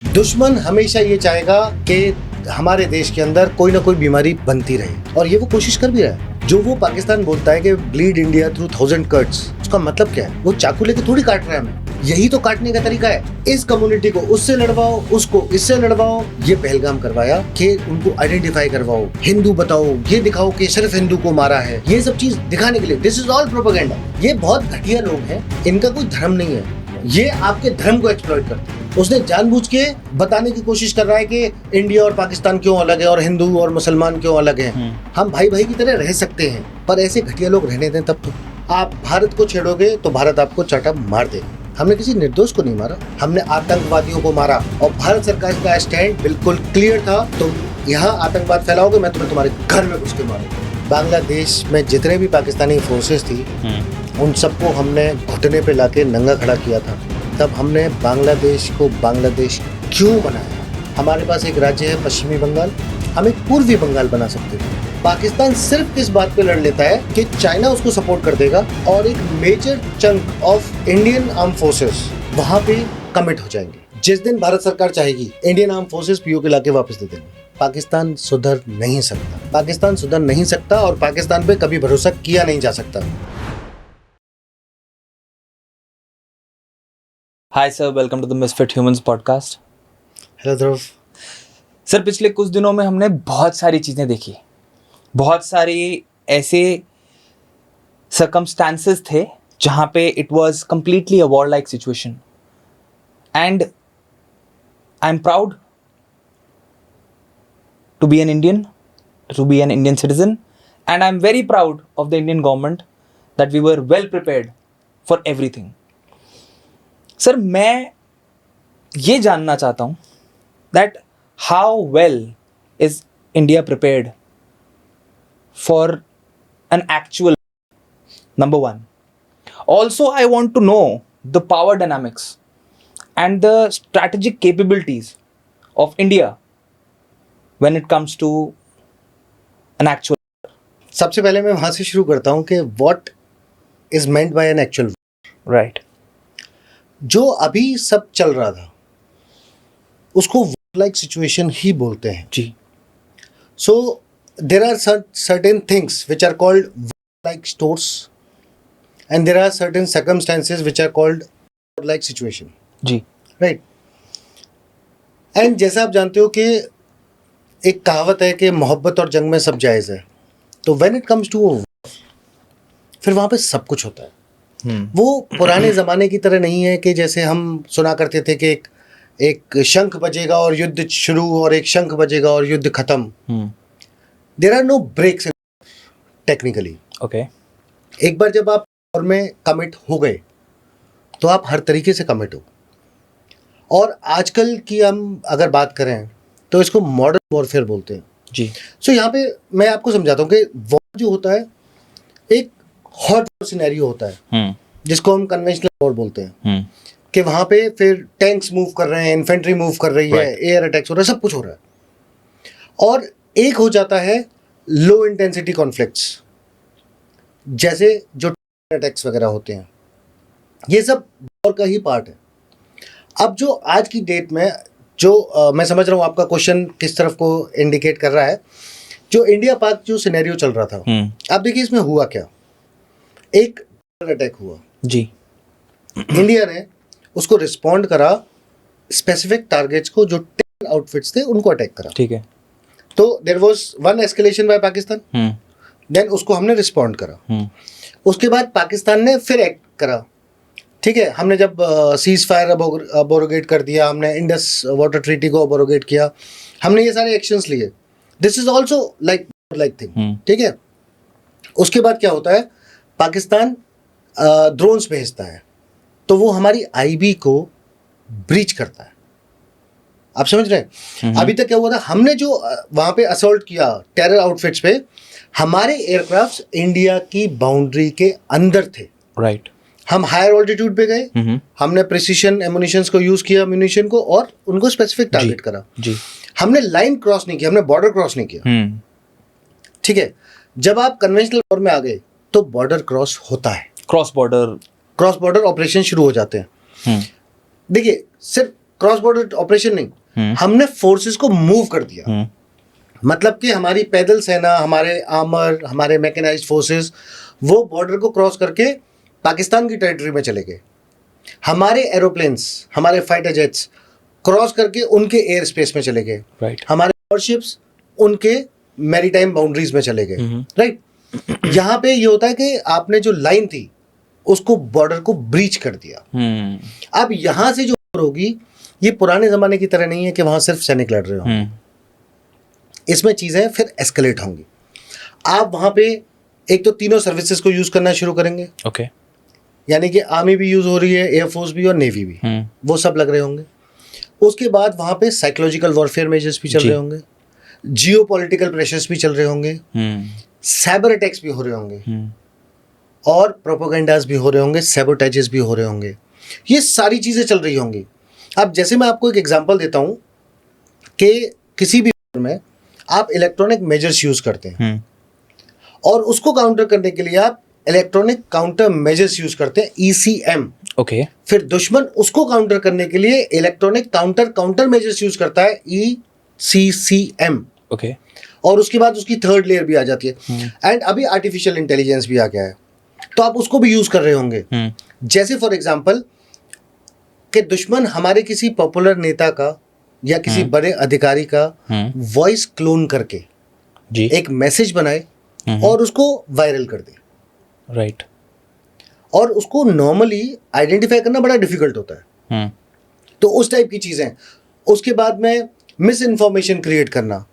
दुश्मन हमेशा ये चाहेगा कि हमारे देश के अंदर कोई ना कोई बीमारी बनती रहे और ये वो कोशिश कर भी रहा है। जो वो पाकिस्तान बोलता है कि ब्लीड इंडिया थ्रू 1000 कट्स, उसका मतलब क्या है? वो चाकू लेके थोड़ी काट रहा है हमें, यही तो काटने का तरीका है। इस कम्युनिटी को उससे लड़वाओ, उसको इससे लड़वाओ। ये पहलगाम करवाया कि उनको आइडेंटिफाई करवाओ, हिंदू बताओ, ये दिखाओ कि सिर्फ हिंदू को मारा है। ये सब चीज दिखाने के लिए, दिस इज ऑल प्रोपेगेंडा। ये बहुत घटिया लोग हैं, इनका कोई धर्म नहीं है, ये आपके धर्म को एक्सप्लॉइट करते हैं। उसने जानबूझ के बताने की कोशिश कर रहा है कि इंडिया और पाकिस्तान क्यों अलग है और हिंदू और मुसलमान क्यों अलग हैं। हम भाई भाई की तरह रह सकते हैं, पर ऐसे घटिया लोग रहने दें तब तो। आप भारत को छेड़ोगे तो भारत आपको चाटा मार देगा। हमने किसी निर्दोष को नहीं मारा, हमने आतंकवादियों को मारा और भारत सरकार का स्टैंड बिल्कुल क्लियर था। तुम यहाँ आतंकवाद फैलाओगे, मैं तुम्हें तुम्हारे घर में घुस के मारूंगा। बांग्लादेश में जितने भी पाकिस्तानी फोर्सेस थी उन सबको हमने घुटने पे लाके नंगा खड़ा किया था। तब हमने बांग्लादेश को बांग्लादेश क्यों बनाया? हमारे पास एक राज्य है पश्चिमी बंगाल, हम एक पूर्वी बंगाल बना सकते थे। पाकिस्तान सिर्फ इस बात पे लड़ लेता है कि चाइना उसको सपोर्ट कर देगा और एक major chunk of Indian arm forces वहां पे कमिट हो जाएंगे। जिस दिन भारत सरकार चाहेगी इंडियन आर्म फोर्सेस पीओके लाके वापस दे देंगे। पाकिस्तान सुधर नहीं सकता, पाकिस्तान सुधर नहीं सकता और पाकिस्तान पे कभी भरोसा किया नहीं जा सकता। Hi sir, welcome to the misfit humans podcast. Hello Dhruv. Sir, पिछले कुछ दिनों में हमने बहुत सारी चीज़ें देखी, बहुत सारी ऐसे सर्कमस्टांसेस थे जहाँ पे it was completely a war like situation and I am proud to be an Indian, to be an Indian citizen and I am very proud of the Indian government that we were well prepared for everything. Sir, मैं ये जानना चाहता हूँ that how well is India prepared for an actual, number one. Also I want to know the power dynamics and the strategic capabilities of India when it comes to an actual. सबसे पहले मैं वहां से शुरू करता हूँ कि what is meant by an actual. Right. जो अभी सब चल रहा था उसको लाइक सिचुएशन ही बोलते हैं जी। So there are certain things which are called like stores and there are certain circumstances which are called like situation. जी। राइट। एंड जैसा आप जानते हो कि एक कहावत है कि मोहब्बत और जंग में सब जायज़ है, तो व्हेन इट कम्स टू फिर वहाँ पे सब कुछ होता है। वो पुराने ज़माने की तरह नहीं है कि जैसे हम सुना करते थे कि एक शंख बजेगा और युद्ध शुरू और एक शंख बजेगा और युद्ध खत्म। There are no breaks technically. Okay. एक बार जब आप वॉर में कमिट हो गए तो आप हर तरीके से कमिट हो। और आजकल की हम अगर बात करें तो इसको मॉडर्न वॉरफेयर बोलते हैं। जी। सो यहाँ पे मैं आपको समझाता हूँ कि वॉर जो होता है एक हॉट सिनेरियो होता है जिसको हम कन्वेंशनल वॉर बोलते हैं कि वहां पे फिर टैंक्स मूव कर रहे हैं, इन्फेंट्री मूव कर रही है, एयर अटैक्स हो रहा है, सब कुछ हो रहा है। और एक हो जाता है लो इंटेंसिटी कॉन्फ्लिक्ट्स, जैसे जो अटैक्स वगैरह होते हैं, ये सब वॉर का ही पार्ट है। अब जो आज की डेट में जो मैं समझ रहा हूँ आपका क्वेश्चन किस तरफ को इंडिकेट कर रहा है, जो इंडिया पाक जो सिनेरियो चल रहा था, आप देखिए इसमें हुआ क्या। एक अटैक हुआ जी। इंडिया ने उसको रिस्पॉन्ड करा, स्पेसिफिक टारगेट्स को जो 10 आउटफिट्स थे उनको अटैक करा। ठीक है। तो there was one escalation by Pakistan, then उसको हमने रिस्पॉन्ड करा। उसके बाद पाकिस्तान ने फिर एक्ट करा। ठीक है, हमने जब सीज फायर अबोरोगेट कर दिया, हमने इंडस वाटर ट्रीटी को अबोरोगेट किया, हमने ये सारे एक्शंस लिए। This is also like thing. ठीक है। उसके बाद क्या होता है, पाकिस्तान ड्रोन्स भेजता है तो वो हमारी आईबी को ब्रीच करता है। आप समझ रहे हैं? अभी तक क्या हुआ था, हमने जो वहां पे असॉल्ट किया टेरर आउटफिट्स पे, हमारे एयरक्राफ्ट्स इंडिया की बाउंड्री के अंदर थे। राइट। हम हायर ऑल्टीट्यूड पे गए, हमने प्रिसीशन एमुनिशंस को यूज किया, म्यूनिशन को, और उनको स्पेसिफिक टारगेट करा। जी। हमने लाइन क्रॉस नहीं किया, हमने बॉर्डर क्रॉस नहीं किया। ठीक है। जब आप कन्वेंशनल वॉर में आ गए तो बॉर्डर क्रॉस होता है, क्रॉस बॉर्डर ऑपरेशन शुरू हो जाते हैं। देखिए, सिर्फ क्रॉस बॉर्डर ऑपरेशन नहीं, हमने फोर्सेस को मूव कर दिया। मतलब कि हमारी पैदल सेना, हमारे आर्मर, हमारे मैकेनाइज्ड फोर्सेस वो बॉर्डर को क्रॉस करके पाकिस्तान की टेरिटरी में चले गए। हमारे एरोप्लेन्स, हमारे फाइटर जेट्स क्रॉस करके उनके एयर स्पेस में चले गए। राइट। हमारे वॉरशिप्स उनके मैरीटाइम बाउंड्रीज में चले गए। राइट। यहाँ पे ये होता है कि आपने जो लाइन थी उसको, बॉर्डर को ब्रीच कर दिया। अब यहाँ से जो होगी, ये पुराने जमाने की तरह नहीं है कि वहां सिर्फ सैनिक लड़ रहे हो। इसमें चीजें फिर एस्केलेट होंगी। आप वहां पे एक तो तीनों सर्विसेज को यूज करना शुरू करेंगे। ओके। यानी कि आर्मी भी यूज हो रही है, एयरफोर्स भी और नेवी भी, वो सब लग रहे होंगे। उसके बाद वहां पे साइकोलॉजिकल वॉरफेयर मेजर्स भी चल रहे होंगे, जियो पॉलिटिकल प्रेशर्स भी चल रहे होंगे, साइबर अटैक्स भी हो रहे होंगे, और प्रोपोगेंडास भी हो रहे होंगे, सैबोटेजेस भी हो रहे होंगे। ये सारी चीजें चल रही होंगी। अब जैसे मैं आपको एक एग्जांपल देता हूं कि किसी भी में आप इलेक्ट्रॉनिक मेजर्स यूज करते हैं और उसको काउंटर करने के लिए आप इलेक्ट्रॉनिक काउंटर मेजर्स यूज करते हैं, ECM। ओके। फिर दुश्मन उसको काउंटर करने के लिए इलेक्ट्रॉनिक काउंटर मेजर्स यूज करता है, ECCM। ओके। और उसके बाद उसकी थर्ड लेयर भी आ जाती है। एंड अभी आर्टिफिशियल इंटेलिजेंस भी आ गया है, तो आप उसको भी यूज कर रहे होंगे। जैसे फॉर एग्जांपल कि दुश्मन हमारे किसी पॉपुलर नेता का या किसी बड़े अधिकारी का वॉइस क्लोन करके जी एक मैसेज बनाए और उसको वायरल कर दे। राइट। और उसको नॉर्मली आइडेंटिफाई करना बड़ा डिफिकल्ट होता है। तो उस टाइप की चीजें। उसके बाद में मिस इन्फॉर्मेशन क्रिएट करना।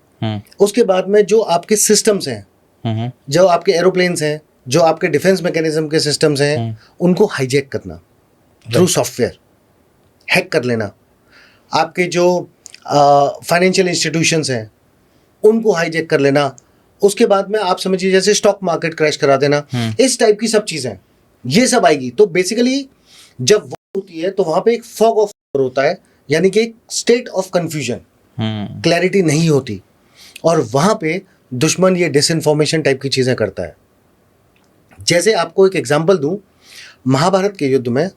उसके बाद में जो आपके सिस्टम्स हैं, जो आपके एरोप्लेन्स हैं, जो आपके डिफेंस मैकेनिज्म के सिस्टम्स हैं, उनको हाईजैक करना थ्रू सॉफ्टवेयर, हैक कर लेना। आपके जो फाइनेंशियल इंस्टीट्यूशंस हैं उनको हाईजैक कर लेना। उसके बाद में आप समझिए जैसे स्टॉक मार्केट क्रैश करा देना। इस टाइप की सब चीजें ये सब आएगी। तो बेसिकली जब वो होती है तो वहां पे एक फॉग ऑफ वॉर होता है, यानी कि एक स्टेट ऑफ कंफ्यूजन, क्लैरिटी नहीं होती, और वहां पे दुश्मन ये डिसइंफॉर्मेशन टाइप की चीजें करता है। जैसे आपको एक एग्जांपल दूं, महाभारत के युद्ध में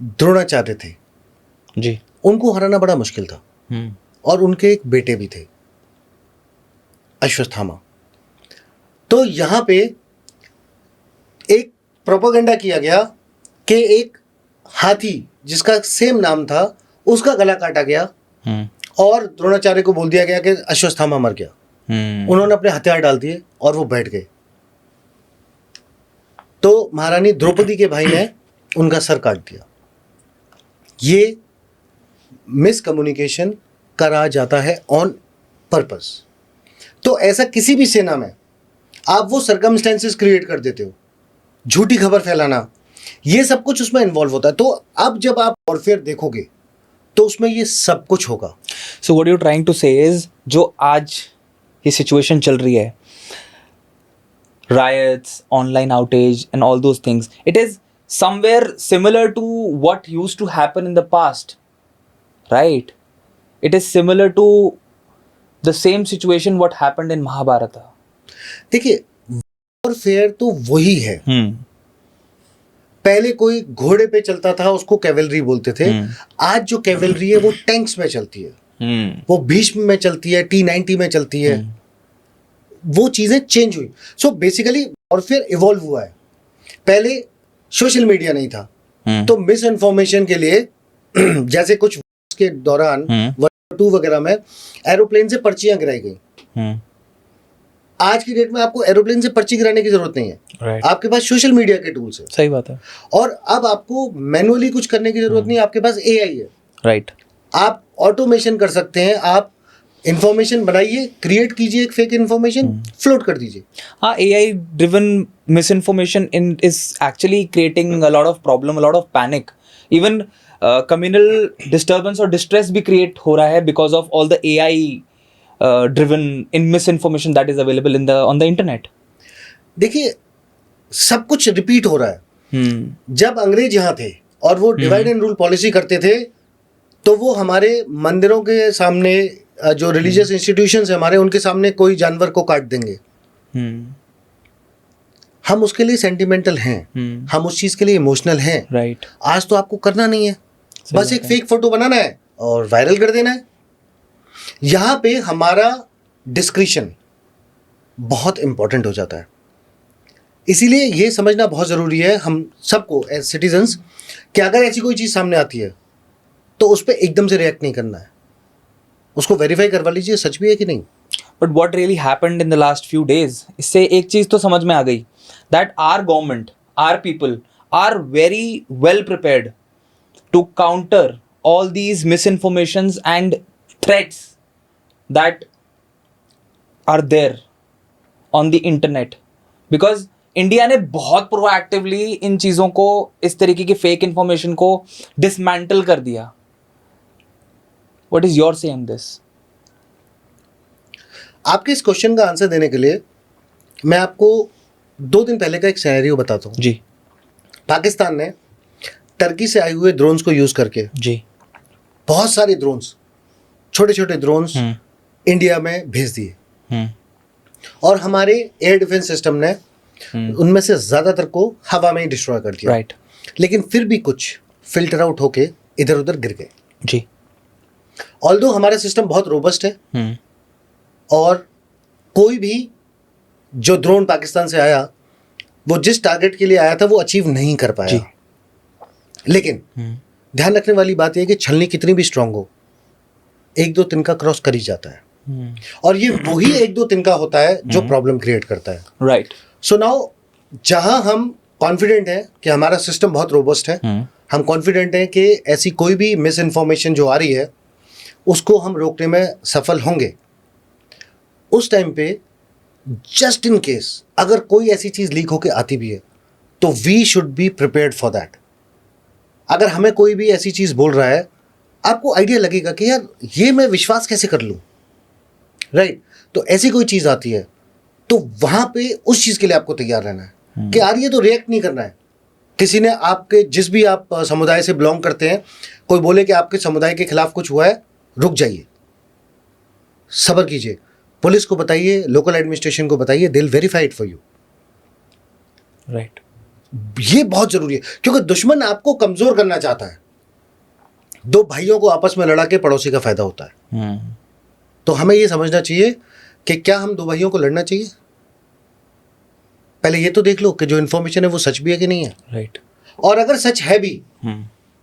द्रोणाचार्य थे जी, उनको हराना बड़ा मुश्किल था, और उनके एक बेटे भी थे, अश्वत्थामा। तो यहां पे एक प्रोपेगेंडा किया गया कि एक हाथी जिसका सेम नाम था उसका गला काटा गया, और द्रोणाचार्य को बोल दिया गया कि अश्वत्थामा मर गया। उन्होंने अपने हथियार डाल दिए और वो बैठ गए। तो महारानी द्रौपदी के भाई ने उनका सर काट दिया। ये मिसकम्युनिकेशन करा जाता है ऑन पर्पस। तो ऐसा किसी भी सेना में आप वो सर्कमस्टेंसेस क्रिएट कर देते हो, झूठी खबर फैलाना, ये सब कुछ उसमें इन्वॉल्व होता है। तो अब जब आप वॉरफेयर देखोगे तो उसमें ये सब कुछ होगा। So what you trying to say is, जो आज ये सिचुएशन चल रही है, riots, online outage and all those things, it is somewhere similar to what used to happen in the past, right? It is similar to the same situation what happened in Mahabharata. देखिए warfare तो वही है। पहले कोई घोड़े पे चलता था उसको कैवेलरी बोलते थे। आज जो कैवेलरी है वो टैंक्स में चलती है, वो भीष्म में चलती है, T-90 में चलती है। वो चीजें चेंज हुई। सो बेसिकली वॉरफेयर इवॉल्व हुआ है। पहले सोशल मीडिया नहीं था, तो मिस इन्फॉर्मेशन के लिए जैसे कुछ के दौरान World War II वगैरह में एरोप्लेन से पर्चियां गिराई गई। आज की डेट में आपको एरोप्लेन से पर्ची गिराने की जरूरत नहीं है, Right. आपके पास सोशल मीडिया के टूल्स है। सही बात है। और अब आपको मैनुअली कुछ करने की जरूरत नहीं है, आपके पास AI है। राइट। आप ऑटोमेशन कर सकते हैं। आप इंफॉर्मेशन बनाइए, क्रिएट कीजिए एक फेक इंफॉर्मेशन, फ्लोट कर दीजिए। हाँ, AI driven misinformation is actually creating a lot of problem, a lot of panic. Even communal disturbance or distress भी create हो रहा है because of all the AI driven in misinformation that is available on the internet. देखिए सब कुछ repeat हो रहा है। जब अंग्रेज यहाँ थे और वो डिवाइड एंड रूल पॉलिसी करते थे, तो वो हमारे मंदिरों के सामने, जो रिलीजियस इंस्टीट्यूशंस है हमारे, उनके सामने कोई जानवर को काट देंगे। हम उसके लिए सेंटिमेंटल हैं, हम उस चीज के लिए इमोशनल हैं। राइट। आज तो आपको करना नहीं है, बस एक फेक फोटो बनाना है और वायरल कर देना है। यहाँ पे हमारा डिस्क्रिशन बहुत इंपॉर्टेंट हो जाता है। इसीलिए ये समझना बहुत ज़रूरी है हम सबको एज सिटीजन्स कि अगर ऐसी कोई चीज़ सामने आती है तो उस पर एकदम से रिएक्ट नहीं करना है, उसको वेरीफाई करवा लीजिए सच भी है कि नहीं। But what really happened in the last few days, इससे एक चीज तो समझ में आ गई that our government, our people are very well prepared to counter all these misinformations and threats that are there on the internet. Because India ने बहुत proactively इन चीज़ों को, इस तरीके की फेक इंफॉर्मेशन को डिसमेंटल कर दिया. What is your say on this? आपके इस क्वेश्चन का आंसर देने के लिए मैं आपको 2 दिन पहले का एक सिनेरियो बताता हूँ जी. पाकिस्तान ने टर्की से आए हुए ड्रोन्स को यूज करके जी. बहुत सारे ड्रोन्स, छोटे छोटे ड्रोन्स इंडिया में भेज दिए और हमारे एयर डिफेंस सिस्टम ने उनमें से ज्यादातर को हवा में ही डिस्ट्रॉय कर दिया. राइट. लेकिन फिर भी कुछ फिल्टर आउट होके इधर उधर गिर गए. जी. ऑल्दो हमारा सिस्टम बहुत रोबस्ट है और कोई भी जो ड्रोन पाकिस्तान से आया वो जिस टारगेट के लिए आया था वो अचीव नहीं कर पाया. लेकिन ध्यान रखने वाली बात यह है कि छलनी कितनी भी स्ट्रांग हो, 1-2 तिनका क्रॉस कर ही जाता है. और ये वही 1-2 तिनका होता है जो प्रॉब्लम क्रिएट करता है. राइट. सो नाउ जहां हम कॉन्फिडेंट हैं कि हमारा सिस्टम बहुत रोबस्ट है, हम कॉन्फिडेंट हैं कि ऐसी कोई भी मिस इन्फॉर्मेशन जो आ रही है उसको हम रोकने में सफल होंगे. उस टाइम पे जस्ट इन केस अगर कोई ऐसी चीज लीक होके आती भी है तो we should be prepared for that. अगर हमें कोई भी ऐसी चीज बोल रहा है, आपको आइडिया लगेगा कि यार ये मैं विश्वास कैसे कर लूं. राइट. तो ऐसी कोई चीज आती है तो वहां पे उस चीज के लिए आपको तैयार रहना है कि आ रही है तो रिएक्ट नहीं करना है. किसी ने आपके, जिस भी आप समुदाय से बिलोंग करते हैं, कोई बोले कि आपके समुदाय के खिलाफ कुछ हुआ है, रुक जाइए, सब्र कीजिए, पुलिस को बताइए, लोकल एडमिनिस्ट्रेशन को बताइए, they will verify it for you. Right. ये बहुत जरूरी है क्योंकि दुश्मन आपको कमजोर करना चाहता है. 2 भाइयों को आपस में लड़ा के पड़ोसी का फायदा होता है. तो हमें ये समझना चाहिए कि क्या हम 2 भाइयों को लड़ना चाहिए. पहले ये तो देख लो कि जो इन्फॉर्मेशन है वो सच भी है कि नहीं है. राइट. और अगर सच है भी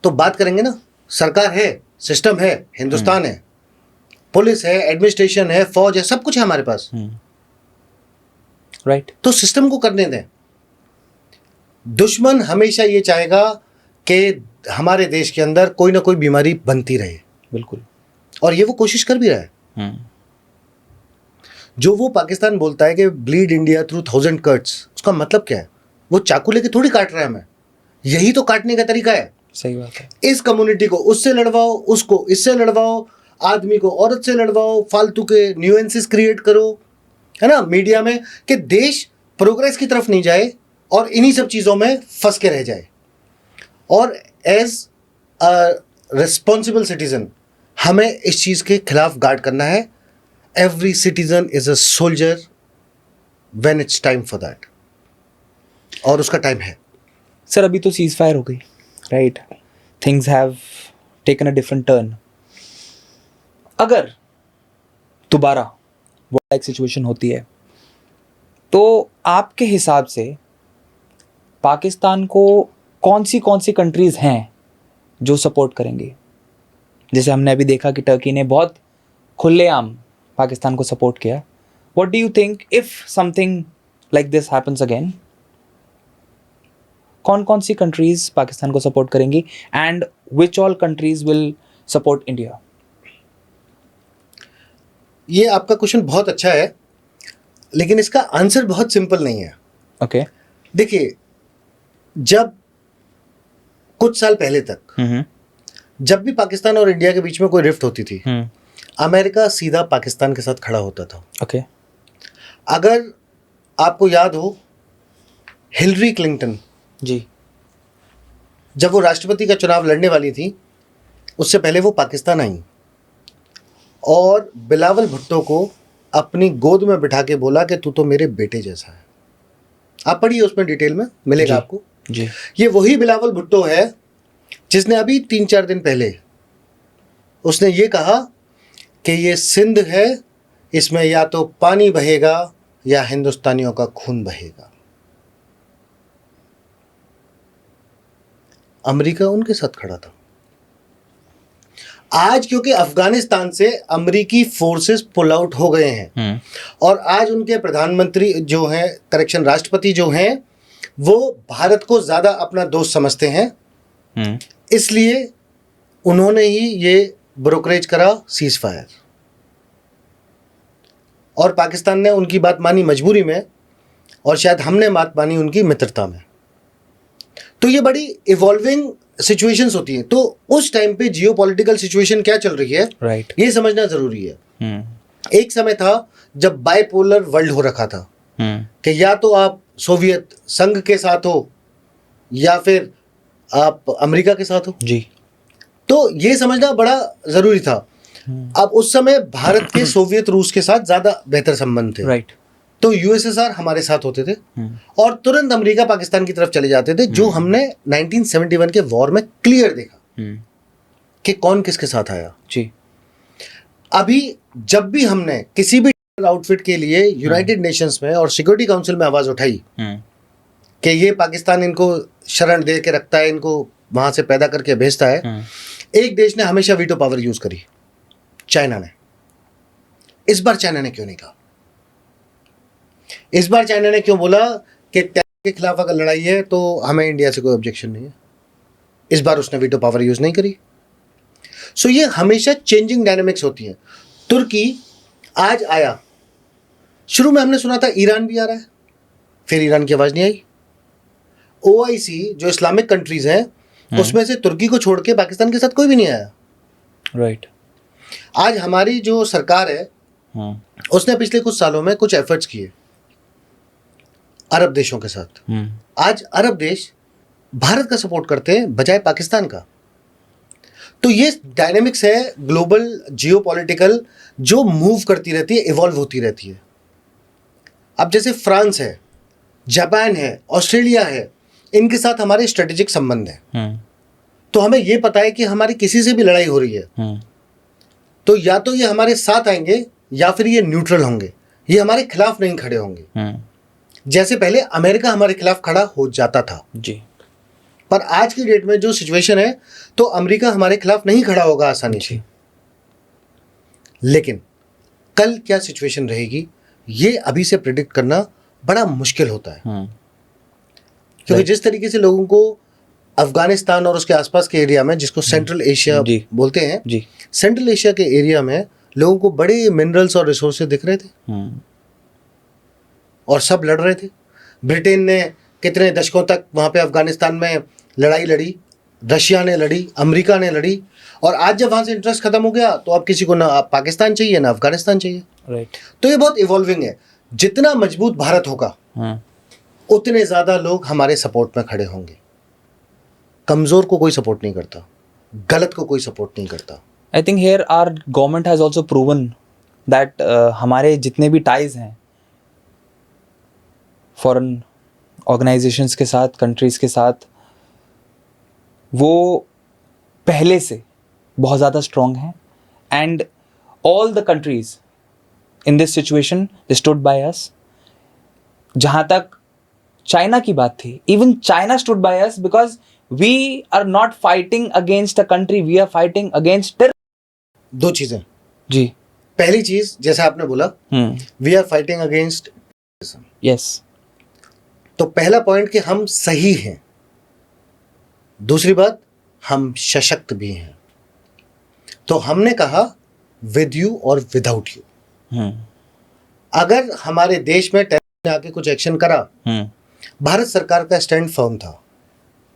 तो बात करेंगे ना. सरकार है, सिस्टम है, हिंदुस्तान है, पुलिस है, एडमिनिस्ट्रेशन है, फौज है, सब कुछ है हमारे पास. राइट. तो सिस्टम को करने दें. दुश्मन हमेशा ये चाहेगा कि हमारे देश के अंदर कोई ना कोई बीमारी बनती रहे. बिल्कुल. और ये वो कोशिश कर भी रहा है. जो वो पाकिस्तान बोलता है कि ब्लीड इंडिया थ्रू 1000 कट्स, उसका मतलब क्या है? वो चाकू लेके थोड़ी काट रहा है हमें. यही तो काटने का तरीका है. सही बात है. इस कम्युनिटी को उससे लड़वाओ, उसको इससे लड़वाओ, आदमी को औरत से लड़वाओ, फालतू के न्यूएंसेस क्रिएट करो, है ना, मीडिया में, कि देश प्रोग्रेस की तरफ नहीं जाए और इन्हीं सब चीज़ों में फंस के रह जाए. और एज अ रिस्पॉन्सिबल सिटीजन हमें इस चीज़ के खिलाफ गार्ड करना है. Every citizen is a soldier when it's time for that. और उसका टाइम है. सर अभी तो सीज फायर हो गई. Right. Things have taken a different turn. अगर दोबारा वो एक सिचुएशन होती है तो आपके हिसाब से पाकिस्तान को कौन सी कंट्रीज हैं जो सपोर्ट करेंगी? जैसे हमने अभी देखा कि टर्की ने बहुत खुलेआम पाकिस्तान को सपोर्ट किया. What do you think if something like this happens again? कौन सी कंट्रीज पाकिस्तान को सपोर्ट करेंगी and which all countries will support India? ये आपका क्वेश्चन बहुत अच्छा है लेकिन इसका आंसर बहुत सिंपल नहीं है. ओके. देखिए, जब कुछ साल पहले तक जब भी पाकिस्तान और इंडिया के बीच में कोई रिफ्ट होती थी, अमेरिका सीधा पाकिस्तान के साथ खड़ा होता था. ओके. अगर आपको याद हो, हिलरी क्लिंटन जी, जब वो राष्ट्रपति का चुनाव लड़ने वाली थी, उससे पहले वो पाकिस्तान आई और बिलावल भुट्टो को अपनी गोद में बिठा के बोला कि तू तो मेरे बेटे जैसा है. आप पढ़िए, उसमें डिटेल में मिलेगा आपको. जी. ये वही बिलावल भुट्टो है जिसने अभी 3-4 दिन पहले उसने ये कहा कि ये सिंध है, इसमें या तो पानी बहेगा या हिंदुस्तानियों का खून बहेगा। अमेरिका उनके साथ खड़ा था। आज क्योंकि अफगानिस्तान से अमेरिकी फोर्सेस पुल आउट हो गए हैं और आज उनके प्रधानमंत्री जो हैं, करेक्शन, राष्ट्रपति जो हैं, वो भारत को ज्यादा अपना दोस्त समझते हैं, इसलिए उन्होंने ही ये ब्रोकरेज करा सीज फायर, और पाकिस्तान ने उनकी बात मानी मजबूरी में, और शायद हमने बात मानी उनकी मित्रता में। तो ये बड़ी इवॉल्विंग सिचुएशंस होती हैं। तो उस टाइम पे जियोपॉलिटिकल सिचुएशन क्या चल रही है, राइट, ये समझना जरूरी है। एक समय था जब बाइपोलर वर्ल्ड हो रखा था कि या तो आप सोवियत संघ के साथ हो या फिर आप अमेरिका के साथ हो जी। तो ये समझना बड़ा जरूरी था। अब उस समय भारत के सोवियत रूस के साथ ज्यादा बेहतर संबंध थे, राइट। तो यूएसएसआर हमारे साथ होते थे और तुरंत अमेरिका पाकिस्तान की तरफ चले जाते थे, जो हमने 1971 के वॉर में क्लियर देखा कि कौन किसके साथ आया जी। अभी जब भी हमने किसी भी आउटफिट के लिए यूनाइटेड नेशंस में और सिक्योरिटी काउंसिल में आवाज उठाई कि ये पाकिस्तान इनको शरण दे के रखता है, इनको वहां से पैदा करके भेजता है, एक देश ने हमेशा वीटो पावर यूज करी, चाइना ने। इस बार चाइना ने क्यों नहीं कहा? इस बार चाइना ने क्यों बोला कि टैरिफ के खिलाफ अगर लड़ाई है तो हमें इंडिया से कोई ऑब्जेक्शन नहीं है? इस बार उसने वीटो पावर यूज नहीं करी। सो ये हमेशा चेंजिंग डायनामिक्स होती है। तुर्की आज आया, शुरू में हमने सुना था ईरान भी आ रहा है, फिर ईरान की आवाज नहीं आई। ओआईसी जो इस्लामिक कंट्रीज हैं उसमें से तुर्की को छोड़ के पाकिस्तान के साथ कोई भी नहीं आया, राइट। आज हमारी जो सरकार है उसने पिछले कुछ सालों में कुछ एफर्ट्स किए अरब देशों के साथ। आज अरब देश भारत का सपोर्ट करते हैं बजाय पाकिस्तान का। तो ये डायनेमिक्स है ग्लोबल जियोपॉलिटिकल जो मूव करती रहती है, इवॉल्व होती रहती है। अब जैसे फ्रांस है, जापान है, ऑस्ट्रेलिया है, इनके साथ हमारे स्ट्रेटेजिक संबंध है। तो हमें ये पता है कि हमारी किसी से भी लड़ाई हो रही है तो या तो ये हमारे साथ आएंगे या फिर ये न्यूट्रल होंगे, ये हमारे खिलाफ नहीं खड़े होंगे। जैसे पहले अमेरिका हमारे खिलाफ खड़ा हो जाता था जी, पर आज की डेट में जो सिचुएशन है तो अमेरिका हमारे खिलाफ नहीं खड़ा होगा आसानी से। लेकिन कल क्या सिचुएशन रहेगी ये अभी से प्रेडिक्ट करना बड़ा मुश्किल होता है, क्योंकि जिस तरीके से लोगों को अफगानिस्तान और उसके आसपास के एरिया में, जिसको सेंट्रल एशिया बोलते हैं जी, सेंट्रल एशिया के एरिया में लोगों को बड़े मिनरल्स और रिसोर्सेज दिख रहे थे और सब लड़ रहे थे। ब्रिटेन ने कितने दशकों तक वहाँ पे अफगानिस्तान में लड़ाई लड़ी, रशिया ने लड़ी, अमेरिका ने लड़ी, और आज जब वहाँ से इंटरेस्ट खत्म हो गया तो अब किसी को ना पाकिस्तान चाहिए ना अफगानिस्तान चाहिए। राइट। तो ये बहुत इवॉल्विंग है। जितना मजबूत भारत होगा उतने ज़्यादा लोग हमारे सपोर्ट में खड़े होंगे। कमज़ोर को कोई सपोर्ट नहीं करता, गलत को कोई सपोर्ट नहीं करता। I think here our government has also proven that हमारे जितने भी टाइज हैं फॉरेन ऑर्गेनाइजेशंस के साथ, कंट्रीज़ के साथ, वो पहले से बहुत ज़्यादा स्ट्रॉन्ग हैं। And all the countries in this situation they stood by us. जहाँ तक चाइना की बात थी, even China stood by us because we are not fighting against a country, we are fighting against terror. दो चीज़ें जी। पहली चीज़ जैसे आपने बोला we are fighting against, yes, तो पहला पॉइंट कि हम सही हैं। दूसरी बात, हम सशक्त भी हैं। तो हमने कहा विद यू और विदाउट यू। अगर हमारे देश में टेरर ने आके कुछ एक्शन करा, भारत सरकार का स्टैंड फर्म था।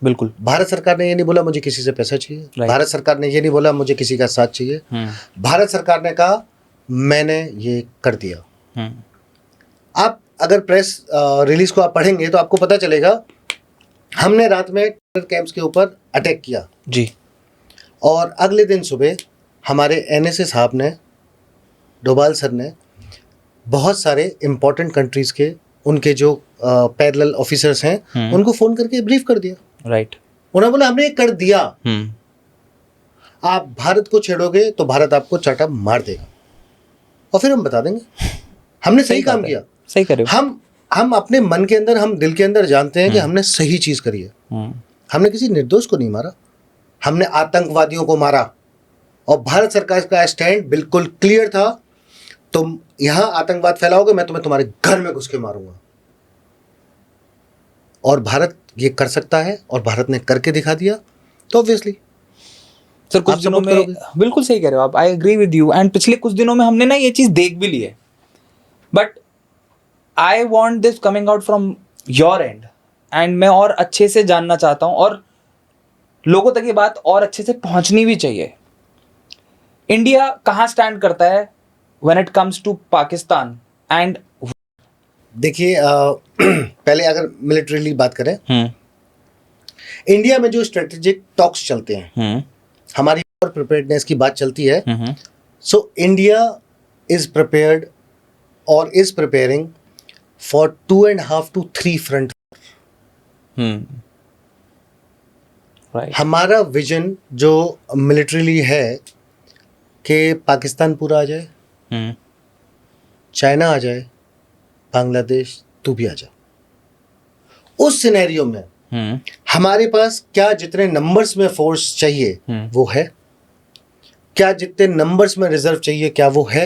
बिल्कुल। भारत सरकार ने ये नहीं बोला मुझे किसी से पैसा चाहिए, भारत सरकार ने ये नहीं बोला मुझे किसी का साथ चाहिए। भारत सरकार ने कहा मैंने ये कर दिया। आप अगर प्रेस रिलीज को आप पढ़ेंगे तो आपको पता चलेगा हमने रात में टेरर कैंप्स के ऊपर अटैक किया जी, और अगले दिन सुबह हमारे एनएसए साहब ने, डोभाल सर ने बहुत सारे इंपॉर्टेंट कंट्रीज के उनके जो पैरेलल ऑफिसर्स हैं उनको फोन करके ब्रीफ कर दिया। राइट। उन्होंने बोला हमने ये कर दिया। आप भारत को छेड़ोगे तो भारत आपको चाटा मार देगा, और फिर हम बता देंगे हमने सही काम किया। सही कर रहे हो। हम अपने मन के अंदर, हम दिल के अंदर जानते हैं कि हमने सही चीज करी है। हमने किसी निर्दोष को नहीं मारा, हमने आतंकवादियों को मारा, और भारत सरकार का स्टैंड बिल्कुल क्लियर था, तुम यहां आतंकवाद फैलाओगे, मैं तुम्हें तुम्हारे घर में घुस के मारूंगा। और भारत ये कर सकता है, और भारत ने करके दिखा दिया, तो ऑब्वियसली सर कुछ दिनों में, बिल्कुल सही कह रहे हो आप, I agree with you. And पिछले कुछ दिनों में हमने ना ये चीज देख भी ली है, but I want this coming out from your and, and मैं और अच्छे से जानना चाहता हूं, और लोगों तक ये बात और अच्छे से पहुंचनी भी चाहिए। इंडिया कहाँ स्टैंड करता है when it comes to Pakistan? And देखिए, पहले अगर मिलिट्रीली बात करें, इंडिया में जो स्ट्रेटेजिक टॉक्स चलते हैं, हमारी और प्रिपेयर्डनेस की बात चलती है, सो इंडिया इज प्रिपेयर्ड और is preparing for 2.5 to 3 front. हमारा विजन जो मिलिट्रीली है कि पाकिस्तान पूरा आ जाए, चाइना आ जाए, बांग्लादेश तू भी आ जा। उस सिनेरियो में हमारे पास क्या जितने नंबर्स में फोर्स चाहिए वो है, क्या जितने नंबर्स में रिजर्व चाहिए क्या वो है,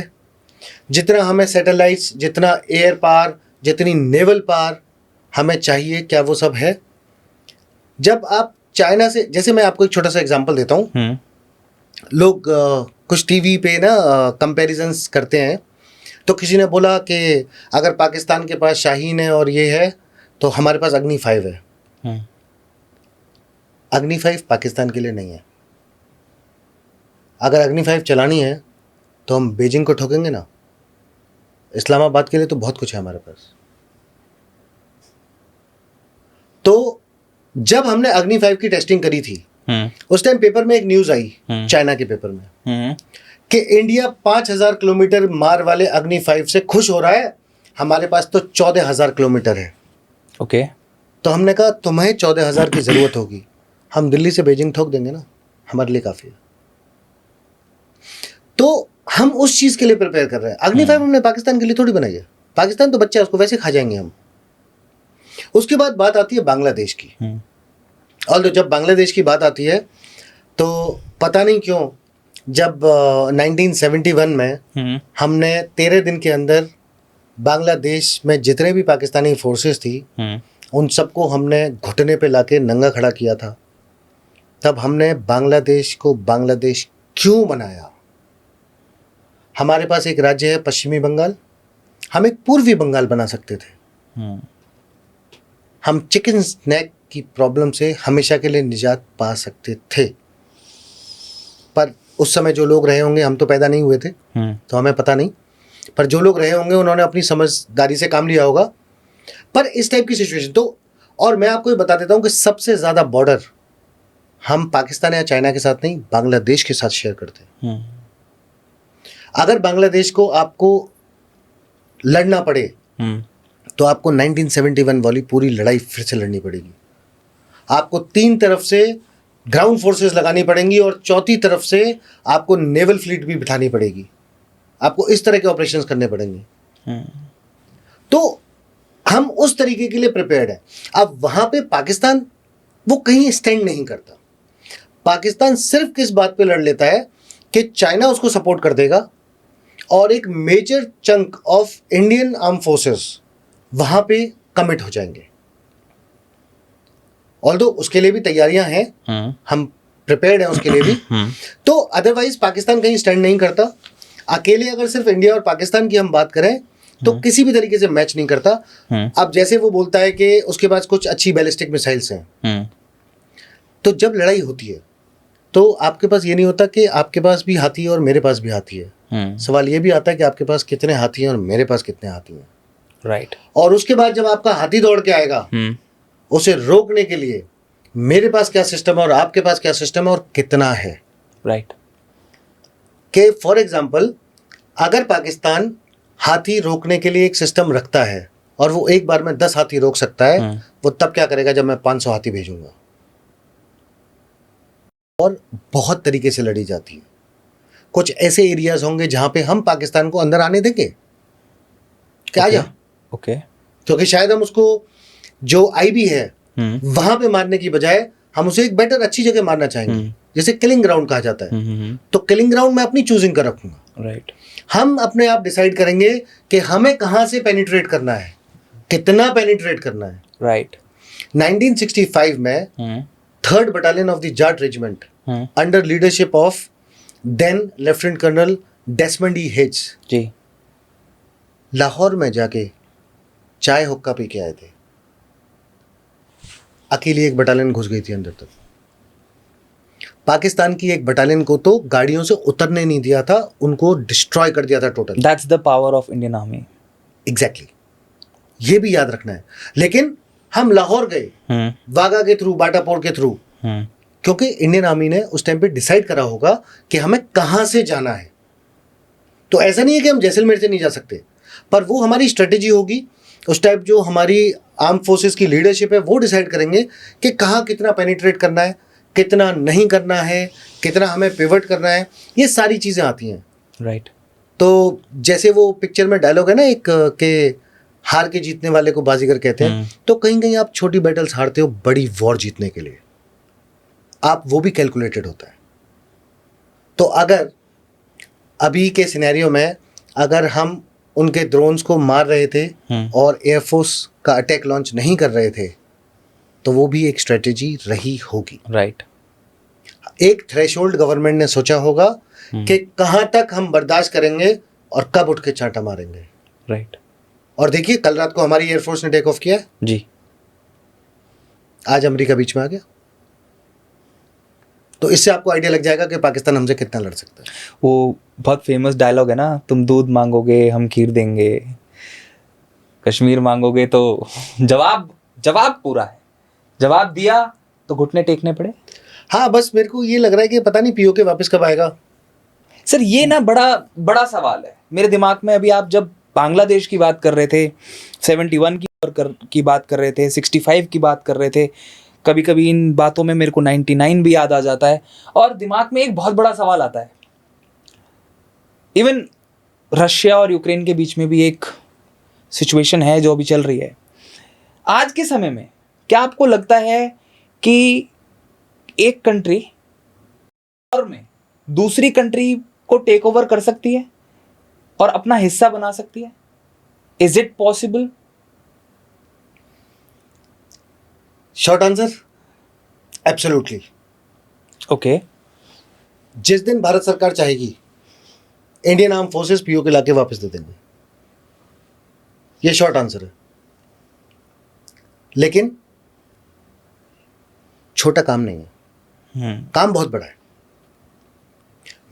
जितना हमें सैटेलाइट्स, जितना एयर पावर, जितनी नेवल पावर हमें चाहिए क्या वो सब है। जब आप चाइना से, जैसे मैं आपको एक छोटा सा एग्जांपल देता हूँ, लोग कुछ टीवी पे ना कंपैरिजंस करते हैं, तो किसी ने बोला कि अगर पाकिस्तान के पास शाहीन है और ये है तो हमारे पास अग्नि 5 है। अग्नि 5 पाकिस्तान के लिए नहीं है। अगर अग्नि 5 चलानी है तो हम बीजिंग को ठोकेंगे ना, इस्लामाबाद के लिए तो बहुत कुछ है हमारे पास। तो जब हमने अग्नि 5 की टेस्टिंग करी थी, उस टाइम पेपर में एक न्यूज आई, चाइना के पेपर में, कि इंडिया 5000 किलोमीटर मार वाले अग्नि 5 से खुश हो रहा है, हमारे पास तो 14,000 किलोमीटर है। ओके तो हमने कहा तुम्हें 14,000 की जरूरत होगी, हम दिल्ली से बीजिंग ठोक देंगे ना, हमारे लिए काफी है। तो हम उस चीज के लिए प्रिपेयर कर रहे हैं। अग्नि 5 हमने पाकिस्तान के लिए थोड़ी बनाई है, पाकिस्तान तो बच्चा है, उसको वैसे खा जाएंगे हम। उसके बाद बात आती है बांग्लादेश की, और तो जब बांग्लादेश की बात आती है तो पता नहीं क्यों जब 1971 में हमने 13 दिन के अंदर बांग्लादेश में जितने भी पाकिस्तानी फोर्सेस थी उन सबको हमने घुटने पे लाके नंगा खड़ा किया था। तब हमने बांग्लादेश को बांग्लादेश क्यों बनाया? हमारे पास एक राज्य है पश्चिमी बंगाल, हम एक पूर्वी बंगाल बना सकते थे। हम चिकन स्नैक की प्रॉब्लम से हमेशा के लिए निजात पा सकते थे। पर उस समय जो लोग रहे होंगे, हम तो पैदा नहीं हुए थे तो हमें पता नहीं, पर जो लोग रहे होंगे उन्होंने अपनी समझदारी से काम लिया होगा। पर इस टाइप की सिचुएशन तो, और मैं आपको ये बता देता हूँ कि सबसे ज़्यादा बॉर्डर हम पाकिस्तान या चाइना के साथ नहीं, बांग्लादेश के साथ शेयर करते हैं। अगर बांग्लादेश को आपको लड़ना पड़े तो आपको 1971 वाली पूरी लड़ाई फिर से लड़नी पड़ेगी। आपको 3 तरफ से ग्राउंड फोर्सेस लगानी पड़ेंगी और चौथी तरफ से आपको नेवल फ्लीट भी बिठानी पड़ेगी। आपको इस तरह के ऑपरेशंस करने पड़ेंगे। तो हम उस तरीके के लिए प्रिपेयर्ड है। अब वहां पे पाकिस्तान वो कहीं स्टैंड नहीं करता। पाकिस्तान सिर्फ किस बात पे लड़ लेता है कि चाइना उसको सपोर्ट कर देगा और एक major chunk of Indian arm forces वहां पे कमिट हो जाएंगे। ऑल्दो उसके लिए भी तैयारियां हैं, हम प्रिपेयर्ड हैं उसके लिए भी। तो अदरवाइज पाकिस्तान कहीं स्टैंड नहीं करता। अकेले अगर सिर्फ इंडिया और पाकिस्तान की हम बात करें तो किसी भी तरीके से मैच नहीं करता। अब जैसे वो बोलता है कि उसके पास कुछ अच्छी बैलिस्टिक मिसाइल्स हैं, तो जब लड़ाई होती है तो आपके पास ये नहीं होता कि आपके पास भी हाथी है और मेरे पास भी हाथी है। सवाल ये भी आता है कि आपके पास कितने हाथी हैं और मेरे पास कितने हाथी हैं। राइट। और उसके बाद जब आपका हाथी दौड़ के आएगा उसे रोकने के लिए मेरे पास क्या सिस्टम है और आपके पास क्या सिस्टम है और कितना है। राइट। कि फॉर एग्जांपल अगर पाकिस्तान हाथी रोकने के लिए एक सिस्टम रखता है और वो एक बार में 10 हाथी रोक सकता है, वो तब क्या करेगा जब मैं 500 हाथी भेजूंगा। और बहुत तरीके से लड़ी जाती है। कुछ ऐसे एरियाज होंगे जहां पे हम पाकिस्तान को अंदर आने देंगे क्या जा, ओके, क्योंकि शायद हम उसको जो आईबी है वहां पे मारने की बजाय हम उसे एक बेटर अच्छी जगह मारना चाहेंगे, जैसे किलिंग ग्राउंड कहा जाता है। तो किलिंग ग्राउंड में अपनी चूजिंग कर रखूंगा। राइट, हम अपने आप डिसाइड करेंगे कि हमें कहां से पेनिट्रेट करना है, कितना पेनिट्रेट करना है। राइट। 1965 में 3rd battalion of the Jat regiment under leadership of then lieutenant colonel Desmond E Hitch ji, Lahore में जाके चाय हुक्का पी के आए थे। अकेली एक बटालियन घुस गई थी अंदर तक। पाकिस्तान की एक बटालियन को तो गाड़ियों से उतरने नहीं दिया था, उनको डिस्ट्रॉय कर दिया था total. That's the power of Indian army. Exactly, ये भी याद रखना है। लेकिन हम लाहौर गए वाघा के थ्रू, बाटापोर के थ्रू, क्योंकि इंडियन आर्मी ने उस टाइम पे डिसाइड करा होगा कि हमें कहां से जाना है। तो ऐसा नहीं है कि हम जैसलमेर से नहीं जा सकते, पर वो हमारी स्ट्रेटेजी होगी। उस टाइप जो हमारी आर्म फोर्सेस की लीडरशिप है वो डिसाइड करेंगे कि कहाँ कितना पेनिट्रेट करना है, कितना नहीं करना है, कितना हमें पिवट करना है। ये सारी चीज़ें आती हैं। राइट। तो जैसे वो पिक्चर में डायलॉग है ना एक के हार के जीतने वाले को बाजीगर कहते हैं, तो कहीं कहीं आप छोटी बैटल्स हारते हो बड़ी वॉर जीतने के लिए, आप वो भी कैलकुलेटेड होता है। तो अगर अभी के सिनेरियो में अगर हम उनके ड्रोन्स को मार रहे थे और एयरफोर्स का अटैक लॉन्च नहीं कर रहे थे, तो वो भी एक स्ट्रेटेजी रही होगी। राइट। एक थ्रेशोल्ड गवर्नमेंट ने सोचा होगा कि कहां तक हम बर्दाश्त करेंगे और कब उठ के चांटा मारेंगे। राइट। और देखिए कल रात को हमारी एयरफोर्स ने टेक ऑफ किया है जी, आज अमेरिका बीच में आ गया। तो इससे आपको आइडिया लग जाएगा कि पाकिस्तान हमसे कितना लड़ सकता है। वो बहुत फेमस डायलॉग है ना, तुम दूध मांगोगे हम खीर देंगे, कश्मीर मांगोगे तो जवाब पूरा है, जवाब दिया तो घुटने टेकने पड़े। हाँ, बस मेरे को ये लग रहा है कि पता नहीं पीओके वापस कब आएगा। सर ये ना बड़ा सवाल है मेरे दिमाग में। अभी आप जब बांग्लादेश की बात कर रहे थे, 71 की बात कर रहे थे, 65 की बात कर रहे थे, कभी कभी इन बातों में मेरे को 99 भी याद आ जाता है। और दिमाग में एक बहुत बड़ा सवाल आता है, इवन रशिया और यूक्रेन के बीच में भी एक सिचुएशन है जो अभी चल रही है। आज के समय में क्या आपको लगता है कि एक कंट्री और में दूसरी कंट्री को टेक ओवर कर सकती है और अपना हिस्सा बना सकती है? Is it possible? Short answer, absolutely. Okay. जिस दिन भारत सरकार चाहेगी इंडियन आर्म फोर्सेस पीओके लाके वापस दे देंगे, ये शॉर्ट आंसर है। लेकिन छोटा काम नहीं है, काम बहुत बड़ा है।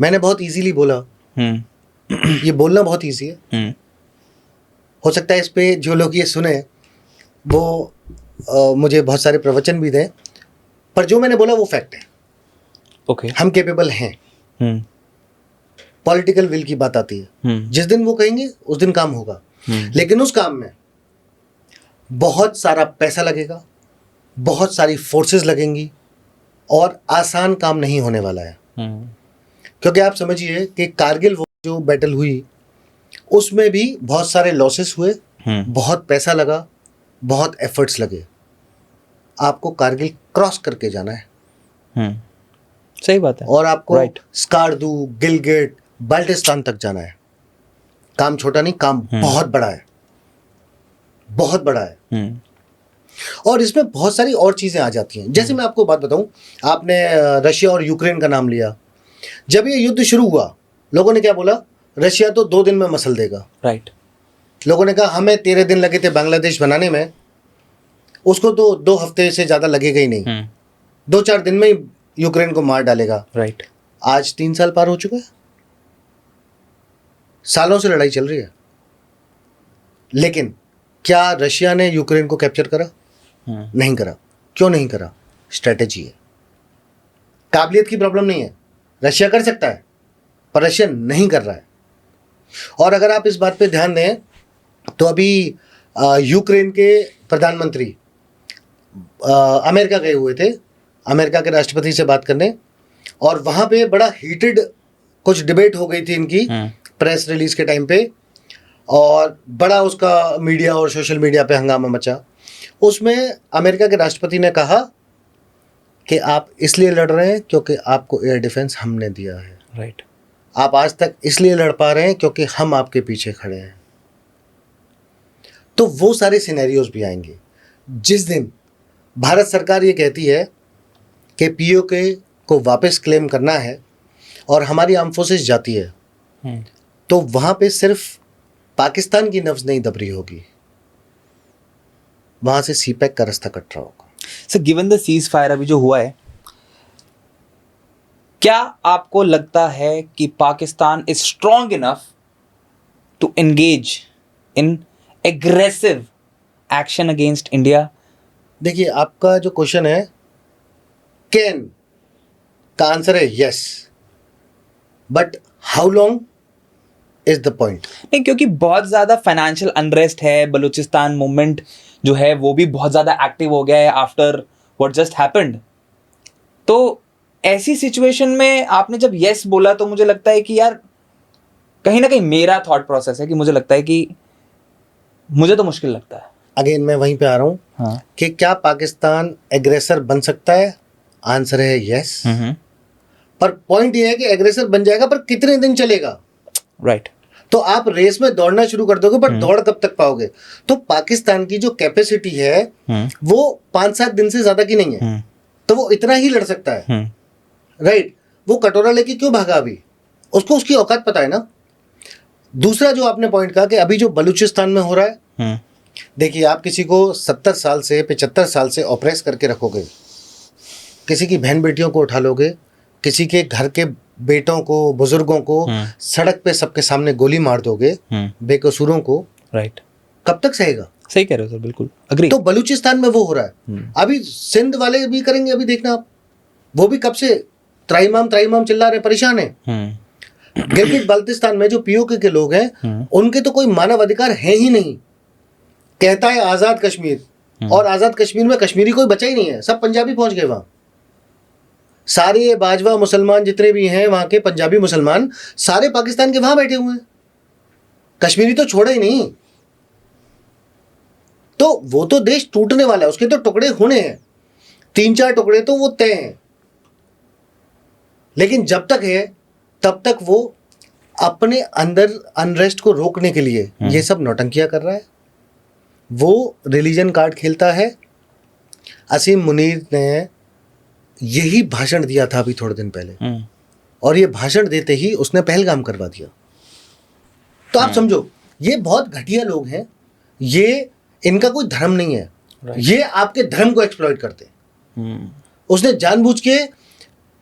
मैंने बहुत इजीली बोला, ये बोलना बहुत इजी है। हो सकता है इस पे जो लोग ये सुने वो मुझे बहुत सारे प्रवचन भी दें, पर जो मैंने बोला वो फैक्ट है। ओके। हम कैपेबल हैं। पॉलिटिकल विल की बात आती है, जिस दिन वो कहेंगे उस दिन काम होगा। लेकिन उस काम में बहुत सारा पैसा लगेगा, बहुत सारी फोर्सेस लगेंगी और आसान काम नहीं होने वाला है। क्योंकि आप समझिए कि कारगिल वो जो बैटल हुई उसमें भी बहुत सारे लॉसेस हुए, बहुत पैसा लगा, बहुत एफर्ट्स लगे। आपको कारगिल क्रॉस करके जाना है। सही बात है। और आपको स्कार्दू, गिलगिट, बाल्टिस्तान तक जाना है। काम छोटा नहीं, काम बहुत बड़ा है, बहुत बड़ा है। और इसमें बहुत सारी और चीजें आ जाती हैं। जैसे मैं आपको बात बताऊं, आपने रशिया और यूक्रेन का नाम लिया। जब ये युद्ध शुरू हुआ लोगों ने क्या बोला, रशिया तो 2 दिन में मसल देगा। राइट। लोगों ने कहा हमें 13 दिन लगे थे बांग्लादेश बनाने में, उसको तो 2 हफ्ते से ज्यादा लगेगा ही नहीं, 2-4 दिन में ही यूक्रेन को मार डालेगा। राइट। आज 3 साल पार हो चुका है, सालों से लड़ाई चल रही है। लेकिन क्या रशिया ने यूक्रेन को कैप्चर करा? नहीं करा। क्यों नहीं करा? स्ट्रेटेजी है, काबिलियत की प्रॉब्लम नहीं है। रशिया कर सकता है पर रशिया नहीं कर रहा है। और अगर आप इस बात पे ध्यान दें तो अभी यूक्रेन के प्रधानमंत्री अमेरिका गए हुए थे, अमेरिका के राष्ट्रपति से बात करने। और वहां पे बड़ा हीटेड कुछ डिबेट हो गई थी इनकी प्रेस रिलीज के टाइम पे, और बड़ा उसका मीडिया और सोशल मीडिया पे हंगामा मचा। उसमें अमेरिका के राष्ट्रपति ने कहा कि आप इसलिए लड़ रहे हैं क्योंकि आपको एयर डिफेंस हमने दिया है, राइट। आप आज तक इसलिए लड़ पा रहे हैं क्योंकि हम आपके पीछे खड़े हैं। तो वो सारे सिनेरियोज भी आएंगे जिस दिन भारत सरकार ये कहती है कि पीओके को वापस क्लेम करना है और हमारी आर्म फोर्सेस जाती है, तो वहां पे सिर्फ पाकिस्तान की नब्ज नहीं दब रही होगी, वहां से सीपैक का रास्ता कट रहा होगा। Sir given the ceasefire अभी जो हुआ है, क्या आपको लगता है कि Pakistan is strong enough to engage in aggressive action against India? देखिए, आपका जो क्वेश्चन है कैन का आंसर है yes, but how long is the point. नहीं, क्योंकि बहुत ज़्यादा फाइनेंशियल अनरेस्ट है, बलूचिस्तान मूवमेंट जो है वो भी बहुत ज़्यादा एक्टिव हो गया है आफ्टर व्हाट जस्ट हैपेंड। तो ऐसी सिचुएशन में आपने जब यस बोला तो मुझे लगता है कि यार कहीं ना कहीं मेरा थॉट प्रोसेस है कि मुझे लगता है कि मुझे तो मुश्किल लगता है। अगेन मैं वहीं पे आ रहा हूँ हाँ। कि क्या पाकिस्तान एग्रेसर बन सकता है? आंसर है यस, पर पॉइंट ये है कि एग्रेसर बन जाएगा पर कितने दिन चलेगा? राइट। तो आप रेस में दौड़ना शुरू कर दोगे, पर दौड़ कब तक पाओगे? तो पाकिस्तान की जो कैपेसिटी है वो 5-7 दिन से ज्यादा की नहीं है, तो वो इतना ही लड़ सकता है। राइट। वो कटोरा लेके क्यों भागा? अभी उसको उसकी औकात पता है ना। दूसरा जो आपने पॉइंट कहा कि अभी जो बलूचिस्तान में हो रहा है, देखिए आप किसी को 70 साल से 75 साल से ऑपरेस करके रखोगे, किसी की बहन बेटियों को उठा लोगे, किसी के घर के बेटों को, बुजुर्गों को सड़क पे सबके सामने गोली मार दोगे, बेकसूरों को, राइट। कब तक सहेगा? सही कह रहे हो सर, बिल्कुल अग्री। तो बलूचिस्तान में वो हो रहा है। अभी सिंध वाले भी करेंगे, अभी देखना आप, वो भी कब से त्राईमाम त्राईमाम चिल्ला रहे, परेशान है। गिलगित बाल्टिस्तान में जो पीओके के लोग हैं उनके तो कोई मानव अधिकार है ही नहीं। कहता है आजाद कश्मीर, और आजाद कश्मीर में कश्मीरी कोई बचा ही नहीं है, सब पंजाबी पहुंच गए वहां। सारे ये बाजवा मुसलमान जितने भी हैं वहां के, पंजाबी मुसलमान सारे पाकिस्तान के वहां बैठे हुए हैं, कश्मीरी तो छोड़ा ही नहीं। तो वो तो देश टूटने वाला है, उसके तो टुकड़े होने हैं, 3-4 टुकड़े तो वो तय हैं। लेकिन जब तक है तब तक वो अपने अंदर अनरेस्ट को रोकने के लिए ये सब नौटंकियां कर रहा है। वो रिलीजन कार्ड खेलता है। असीम मुनीर ने यही भाषण दिया था अभी थोड़े दिन पहले, और ये भाषण देते ही उसने पहलगाम करवा दिया। तो आप समझो ये बहुत घटिया लोग हैं, ये इनका कोई धर्म नहीं है, ये आपके धर्म को एक्सप्लॉइट करते हैं। उसने जानबूझ के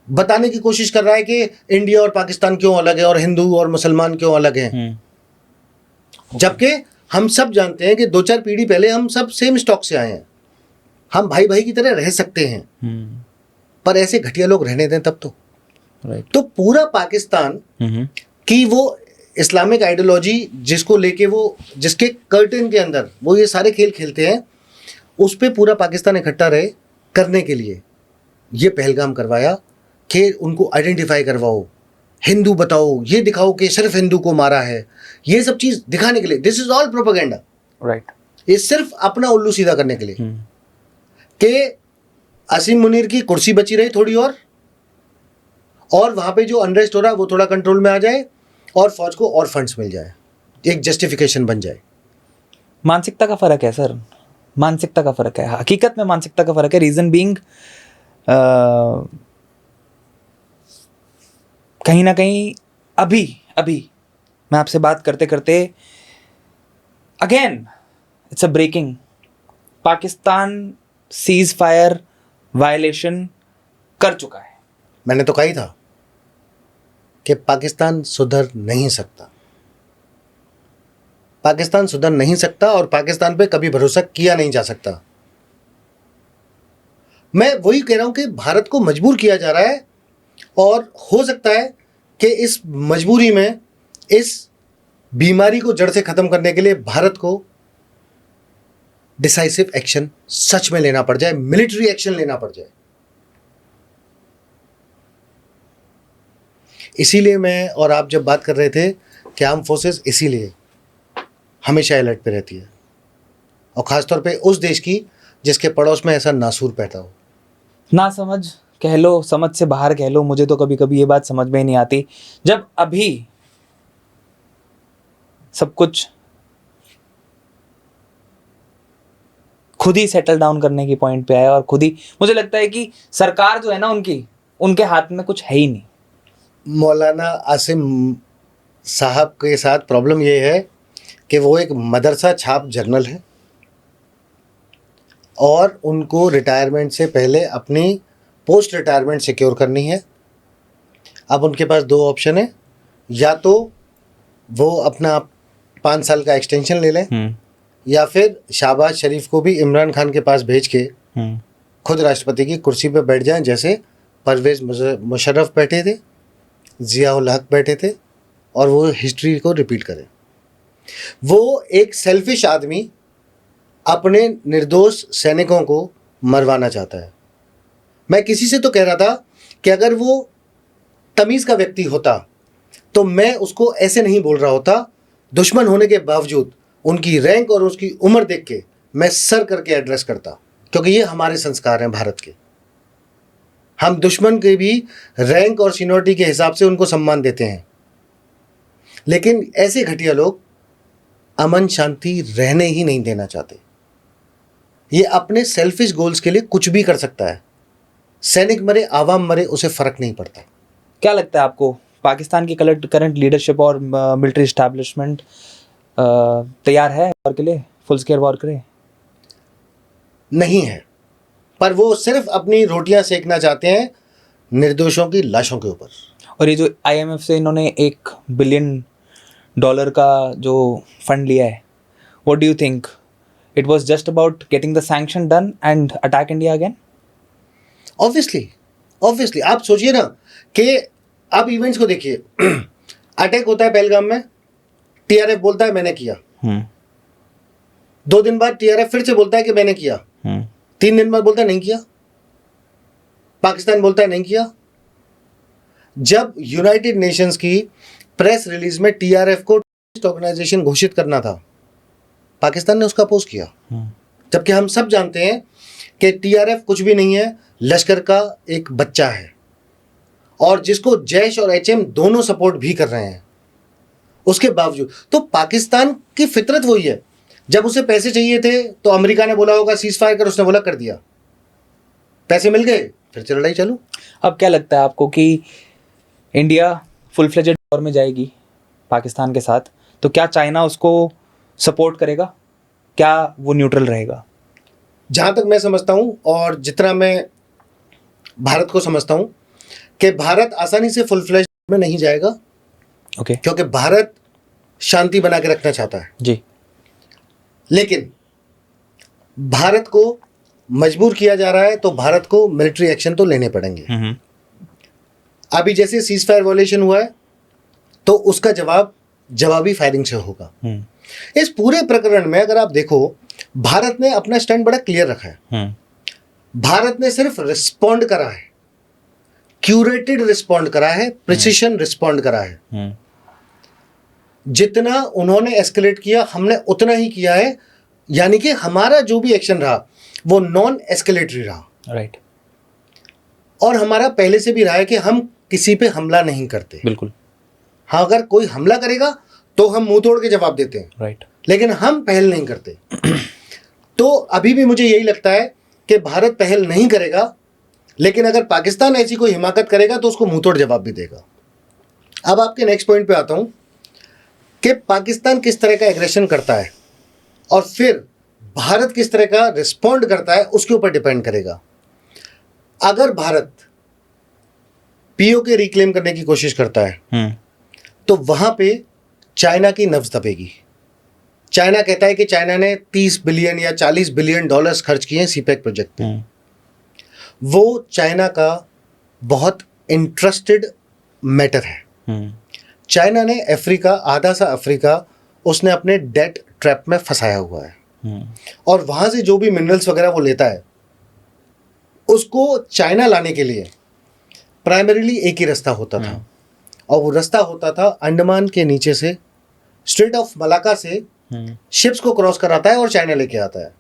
बताने की कोशिश कर रहा है कि इंडिया और पाकिस्तान क्यों अलग है और हिंदू और मुसलमान क्यों अलग हैं, जबकि हम सब जानते हैं कि 2-4 पीढ़ी पहले हम सब सेम स्टॉक से आए हैं, हम भाई भाई की तरह रह सकते हैं। पर ऐसे घटिया लोग रहने दें तब तो। तो पूरा पाकिस्तान की वो इस्लामिक आइडियोलॉजी जिसको लेके वो, जिसके कर्टन के अंदर वो ये सारे खेल खेलते हैं, उस पे पूरा पाकिस्तान इकट्ठा रहे करने के लिए ये पहलगाम करवाया कि उनको आइडेंटिफाई करवाओ, हिंदू बताओ, ये दिखाओ कि सिर्फ हिंदू को मारा है, ये सब चीज दिखाने के लिए। This is all propaganda. Right. ये सिर्फ अपना उल्लू सीधा करने के लिए कि असीम मुनीर की कुर्सी बची रही थोड़ी और वहां पे जो अनरेस्ट हो रहा है वो थोड़ा कंट्रोल में आ जाए और फौज को और फंड्स मिल जाए, एक जस्टिफिकेशन बन जाए। मानसिकता का फर्क है सर, मानसिकता का फर्क है, हकीकत में मानसिकता का फर्क है। रीजन बीइंग कहीं ना कहीं अभी मैं आपसे बात करते करते again it's a breaking, Pakistan ceasefire violation कर चुका है। मैंने तो कहा ही था कि पाकिस्तान सुधर नहीं सकता, पाकिस्तान सुधर नहीं सकता और पाकिस्तान पे कभी भरोसा किया नहीं जा सकता। मैं वही कह रहा हूं कि भारत को मजबूर किया जा रहा है, और हो सकता है कि इस मजबूरी में इस बीमारी को जड़ से खत्म करने के लिए भारत को डिसाइसिव एक्शन सच में लेना पड़ जाए, मिलिट्री एक्शन लेना पड़ जाए। इसीलिए मैं और आप जब बात कर रहे थे कि आर्म फोर्सेस इसीलिए हमेशा अलर्ट पे रहती है, और ख़ासतौर पे उस देश की जिसके पड़ोस में ऐसा नासूर पैदा हो। ना समझ कह लो, समझ से बाहर कह लो, मुझे तो कभी कभी ये बात समझ में ही नहीं आती, जब अभी सब कुछ खुद ही सेटल डाउन करने की पॉइंट पे आया, और खुद ही मुझे लगता है कि सरकार जो है ना उनके हाथ में कुछ है ही नहीं। मौलाना आसिम साहब के साथ प्रॉब्लम ये है कि वो एक मदरसा छाप जर्नल है और उनको रिटायरमेंट से पहले अपनी पोस्ट रिटायरमेंट सिक्योर करनी है। अब उनके पास दो ऑप्शन है, या तो वो अपना 5 साल का एक्सटेंशन ले लें, या फिर शहबाज शरीफ को भी इमरान खान के पास भेज के खुद राष्ट्रपति की कुर्सी पर बैठ जाएं, जैसे परवेज मुशर्रफ बैठे थे, जियाउल हक बैठे थे, और वो हिस्ट्री को रिपीट करें। वो एक सेल्फिश आदमी अपने निर्दोष सैनिकों को मरवाना चाहता है। मैं किसी से तो कह रहा था कि अगर वो तमीज़ का व्यक्ति होता तो मैं उसको ऐसे नहीं बोल रहा होता, दुश्मन होने के बावजूद उनकी रैंक और उसकी उम्र देख के मैं सर करके एड्रेस करता, क्योंकि ये हमारे संस्कार हैं भारत के। हम दुश्मन के भी रैंक और सीनियरिटी के हिसाब से उनको सम्मान देते हैं, लेकिन ऐसे घटिया लोग अमन शांति रहने ही नहीं देना चाहते। ये अपने सेल्फिश गोल्स के लिए कुछ भी कर सकता है। सैनिक मरे, आवाम मरे, उसे फर्क नहीं पड़ता। क्या लगता है आपको, पाकिस्तान की करंट लीडरशिप और मिलिट्री एस्टैब्लिशमेंट तैयार है वॉर के लिए, फुल स्केल वॉर करे? नहीं है, पर वो सिर्फ अपनी रोटियां सेकना चाहते हैं निर्दोषों की लाशों के ऊपर। और ये जो IMF से इन्होंने $1 बिलियन का जो फंड लिया है, what do you think, it was just about getting the sanction done and attack India again? Obviously आप सोचिए ना कि आप इवेंट्स को देखिए। अटैक होता है पहलगाम में, TRF बोलता है मैंने किया, 2 दिन बाद TRF फिर से बोलता है कि मैंने किया, 3 दिन बाद बोलता है नहीं किया, पाकिस्तान बोलता है नहीं किया। जब यूनाइटेड नेशंस की प्रेस रिलीज में TRF को टेररिस्ट ऑर्गेनाइजेशन घोषित करना था, पाकिस्तान ने उसका अपोज किया, जबकि हम सब जानते हैं कि TRF कुछ भी नहीं है, लश्कर का एक बच्चा है, और जिसको जैश और HM दोनों सपोर्ट भी कर रहे हैं। उसके बावजूद तो पाकिस्तान की फितरत वही है, जब उसे पैसे चाहिए थे तो अमेरिका ने बोला होगा सीज फायर कर, उसने बोला कर दिया, पैसे मिल गए, फिर से लड़ाई चालू। अब क्या लगता है आपको कि इंडिया फुल फ्लेजेड वॉर में जाएगी पाकिस्तान के साथ, तो क्या चाइना उसको सपोर्ट करेगा, क्या वो न्यूट्रल रहेगा? जहाँ तक मैं समझता हूँ और जितना मैं भारत को समझता हूँ कि भारत आसानी से फुल फ्लेज में नहीं जाएगा, ओके, क्योंकि भारत शांति बना के रखना चाहता है जी। लेकिन भारत को मजबूर किया जा रहा है, तो भारत को मिलिट्री एक्शन तो लेने पड़ेंगे। अभी जैसे सीज फायर वॉयलेशन हुआ है, तो उसका जवाबी फायरिंग से होगा। इस पूरे प्रकरण में अगर आप देखो, भारत ने अपना स्टैंड बड़ा क्लियर रखा है। भारत ने सिर्फ रिस्पॉन्ड करा है, क्यूरेटेड रिस्पॉन्ड करा है, प्रिसिशन रिस्पॉन्ड करा है। जितना उन्होंने एस्केलेट किया हमने उतना ही किया है, यानी कि हमारा जो भी एक्शन रहा वो नॉन एस्केलेटरी रहा, राइट। और हमारा पहले से भी रहा है कि हम किसी पे हमला नहीं करते। बिल्कुल। हाँ, अगर कोई हमला करेगा तो हम मुंह तोड़ के जवाब देते हैं, राइट, लेकिन हम पहल नहीं करते। तो अभी भी मुझे यही लगता है कि भारत पहल नहीं करेगा, लेकिन अगर पाकिस्तान ऐसी कोई हिमाकत करेगा तो उसको मुंह तोड़ जवाब भी देगा। अब आपके नेक्स्ट पॉइंट पे आता हूं कि पाकिस्तान किस तरह का एग्रेशन करता है और फिर भारत किस तरह का रिस्पॉन्ड करता है, उसके ऊपर डिपेंड करेगा। अगर भारत POK रिक्लेम करने की कोशिश करता है तो वहां पे चाइना की नब्ज दबेगी। चाइना कहता है कि चाइना ने 30 बिलियन या 40 बिलियन डॉलर्स खर्च किए हैं CPEC प्रोजेक्ट पे। वो चाइना का बहुत इंटरेस्टेड मैटर है। चाइना ने अफ्रीका, आधा सा अफ्रीका उसने अपने डेट ट्रैप में फंसाया हुआ है, और वहां से जो भी मिनरल्स वगैरह वो लेता है, उसको चाइना लाने के लिए प्राइमरीली एक ही रास्ता होता था, और वो रास्ता होता था अंडमान के नीचे से, स्ट्रेट ऑफ मलाका से शिप्स को क्रॉस कराता है और चाइना लेके आता है,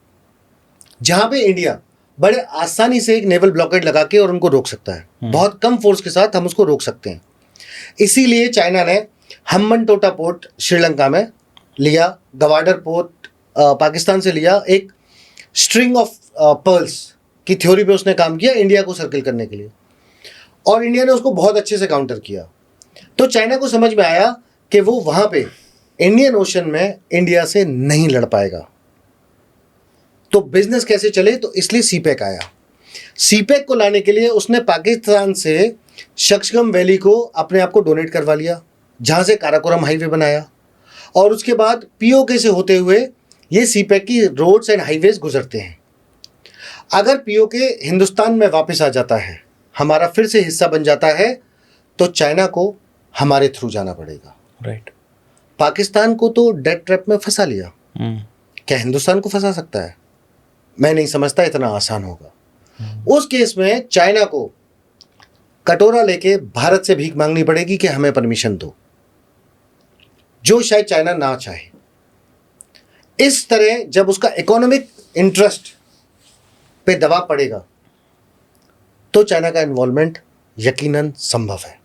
जहां पे इंडिया बड़े आसानी से एक नेवल ब्लॉकेड लगा के और उनको रोक सकता है। बहुत कम फोर्स के साथ हम उसको रोक सकते हैं। इसीलिए चाइना ने हम्बनटोटा पोर्ट श्रीलंका में लिया, गवाडर पोर्ट पाकिस्तान से लिया। एक स्ट्रिंग ऑफ पर्ल्स की थ्योरी पे उसने काम किया इंडिया को सर्किल करने के लिए, और इंडिया ने उसको बहुत अच्छे से काउंटर किया। तो चाइना को समझ में आया कि वो वहां पे इंडियन ओशन में इंडिया से नहीं लड़ पाएगा, तो बिजनेस कैसे चले, तो इसलिए सीपेक आया। सीपेक को लाने के लिए उसने पाकिस्तान से शक्सगम वैली को अपने आप को डोनेट करवा लिया, जहां से काराकोरम हाईवे बनाया, और उसके बाद पीओके से होते हुए ये सीपेक की रोड्स एंड हाईवेज गुजरते हैं। अगर पीओके हिंदुस्तान में वापस आ जाता है, हमारा फिर से हिस्सा बन जाता है, तो चाइना को हमारे थ्रू जाना पड़ेगा। राइट। पाकिस्तान को तो डेथ ट्रैप में फंसा लिया, क्या हिंदुस्तान को फंसा सकता है? मैं नहीं समझता इतना आसान होगा। उस केस में चाइना को कटोरा लेके भारत से भीख मांगनी पड़ेगी कि हमें परमिशन दो, जो शायद चाइना ना चाहे। इस तरह जब उसका इकोनॉमिक इंटरेस्ट पे दबाव पड़ेगा, तो चाइना का इन्वॉल्वमेंट यकीनन संभव है।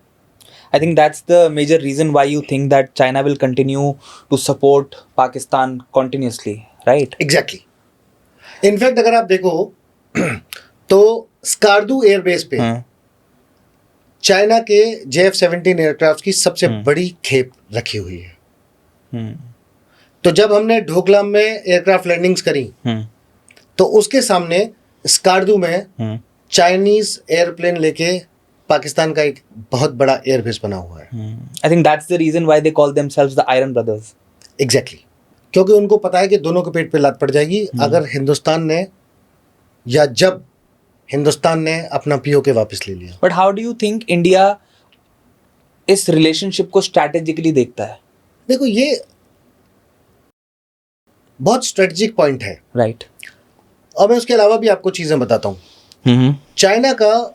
I think that's the major reason why you think that China will continue to support Pakistan continuously, right? Exactly. In fact अगर आप देखो तो स्कार्दू एयरबेस पे चाइना के JF-17 एयरक्राफ्ट की सबसे बड़ी खेप रखी हुई है। तो जब हमने ढोकलाम में एयरक्राफ्ट लैंडिंग्स करी, तो उसके सामने स्कार्दू में चाइनीज एयरप्लेन लेके पाकिस्तान का एक बहुत बड़ा एयरबेस बना हुआ है। I think that's the reason why they call themselves the Iron Brothers. Exactly. क्योंकि उनको पता है कि दोनों के पेट पे लात पड़ जाएगी अगर हिंदुस्तान ने, या जब हिंदुस्तान ने अपना पीओके वापस ले लिया। But how do you think India इस रिलेशनशिप को स्ट्रैटेजिकली देखता है? देखो, ये बहुत स्ट्रेटेजिक पॉइंट है, राइट। और मैं उसके अलावा भी आपको चीजें बताता हूँ। चाइना का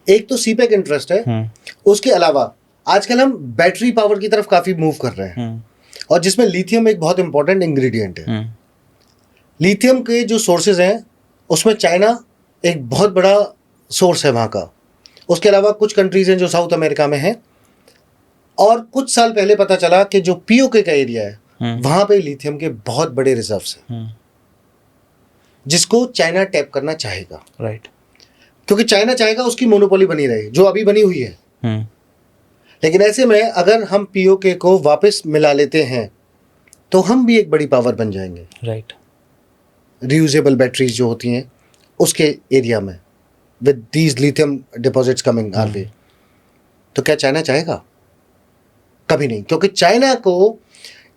एक तो सीपेक इंटरेस्ट है, उसके अलावा आजकल हम बैटरी पावर की तरफ काफी मूव कर रहे हैं, और जिसमें लिथियम एक बहुत इंपॉर्टेंट इंग्रेडिएंट है। लिथियम के जो सोर्सेज हैं उसमें चाइना एक बहुत बड़ा सोर्स है वहाँ का। उसके अलावा कुछ कंट्रीज हैं जो साउथ अमेरिका में हैं, और कुछ साल पहले पता चला कि जो पीओके का एरिया है वहाँ पे लिथियम के बहुत बड़े रिजर्व्स हैं, जिसको चाइना टैप करना चाहेगा। राइट। क्योंकि चाइना चाहेगा उसकी मोनोपोली बनी रहे, जो अभी बनी हुई है। लेकिन ऐसे में अगर हम पीओके को वापस मिला लेते हैं, तो हम भी एक बड़ी पावर बन जाएंगे। राइट। रियूजेबल बैटरीज जो होती हैं उसके एरिया में, with these lithium deposits coming our way, तो क्या चाइना चाहेगा? कभी नहीं। क्योंकि चाइना को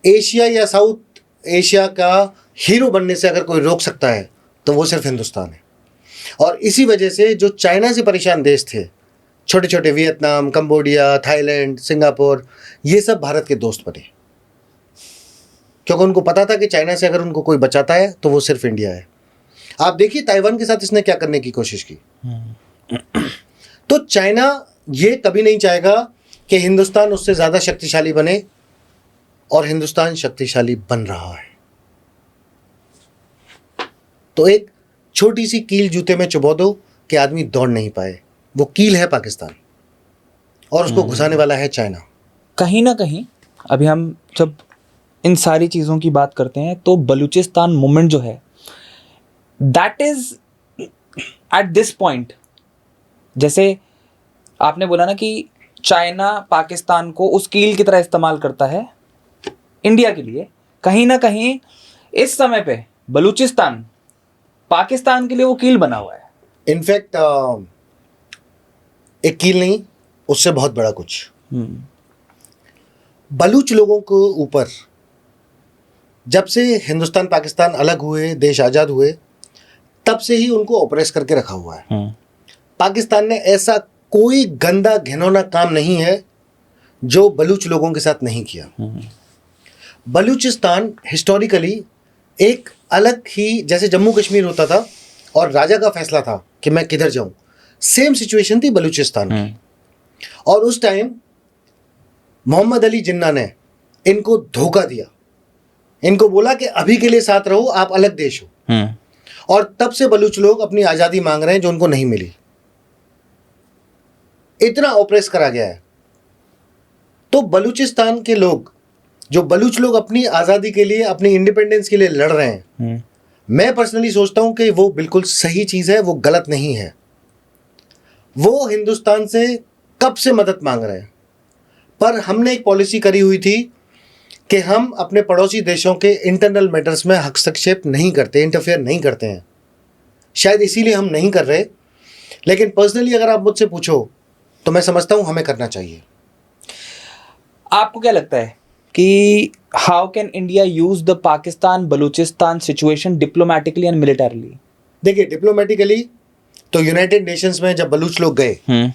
एशिया या साउथ एशिया का हीरो बनने से अगर कोई रोक सकता है, तो वो सिर्फ हिंदुस्तान है। और इसी वजह से जो चाइना से परेशान देश थे, छोटे छोटे वियतनाम, कंबोडिया, थाईलैंड, सिंगापुर, ये सब भारत के दोस्त बने, क्योंकि उनको पता था कि चाइना से अगर उनको कोई बचाता है तो वो सिर्फ इंडिया है। आप देखिए ताइवान के साथ इसने क्या करने की कोशिश की। तो चाइना ये कभी नहीं चाहेगा कि हिंदुस्तान उससे ज़्यादा शक्तिशाली बने, और हिंदुस्तान शक्तिशाली बन रहा है। तो एक छोटी सी कील जूते में चुबो दो कि आदमी दौड़ नहीं पाए। वो कील है पाकिस्तान, और उसको घुसाने वाला है चाइना। कहीं ना कहीं अभी हम जब इन सारी चीज़ों की बात करते हैं, तो बलूचिस्तान मूवमेंट जो है, that is at this point, जैसे आपने बोला ना कि चाइना पाकिस्तान को उस कील की तरह इस्तेमाल करता है इंडिया के लिए, कहीं ना कहीं इस समय पे बलूचिस्तान पाकिस्तान के लिए वो कील बना हुआ है। इनफैक्ट एक कील नहीं, उससे बहुत बड़ा कुछ। बलूच लोगों को ऊपर जब से हिंदुस्तान पाकिस्तान अलग हुए, देश आज़ाद हुए, तब से ही उनको ऑपरेस करके रखा हुआ है। पाकिस्तान ने ऐसा कोई गंदा घिनौना काम नहीं है जो बलूच लोगों के साथ नहीं किया। बलूचिस्तान हिस्टोरिकली एक अलग ही, जैसे जम्मू कश्मीर होता था और राजा का फैसला था कि मैं किधर जाऊं, सेम सिचुएशन थी बलूचिस्तान की। और उस टाइम मोहम्मद अली जिन्ना ने इनको धोखा दिया, इनको बोला कि अभी के लिए साथ रहो, आप अलग देश हो। और तब से बलूच लोग अपनी आज़ादी मांग रहे हैं जो उनको नहीं मिली। इतना ऑप्रेस करा गया है। तो बलूचिस्तान के लोग, जो बलूच लोग अपनी आज़ादी के लिए, अपनी इंडिपेंडेंस के लिए लड़ रहे हैं, मैं पर्सनली सोचता हूं कि वो बिल्कुल सही चीज़ है, वो गलत नहीं है। वो हिंदुस्तान से कब से मदद मांग रहे हैं, पर हमने एक पॉलिसी करी हुई थी कि हम अपने पड़ोसी देशों के इंटरनल मैटर्स में हस्तक्षेप नहीं करते, इंटरफेयर नहीं करते हैं। शायद इसीलिए हम नहीं कर रहे, लेकिन पर्सनली अगर आप मुझसे पूछो तो मैं समझता हूं हमें करना चाहिए। आपको क्या लगता है कि how can India use the Pakistan Balochistan situation diplomatically and militarily? देखिए, डिप्लोमेटिकली तो यूनाइटेड नेशंस में जब बलूच लोग गए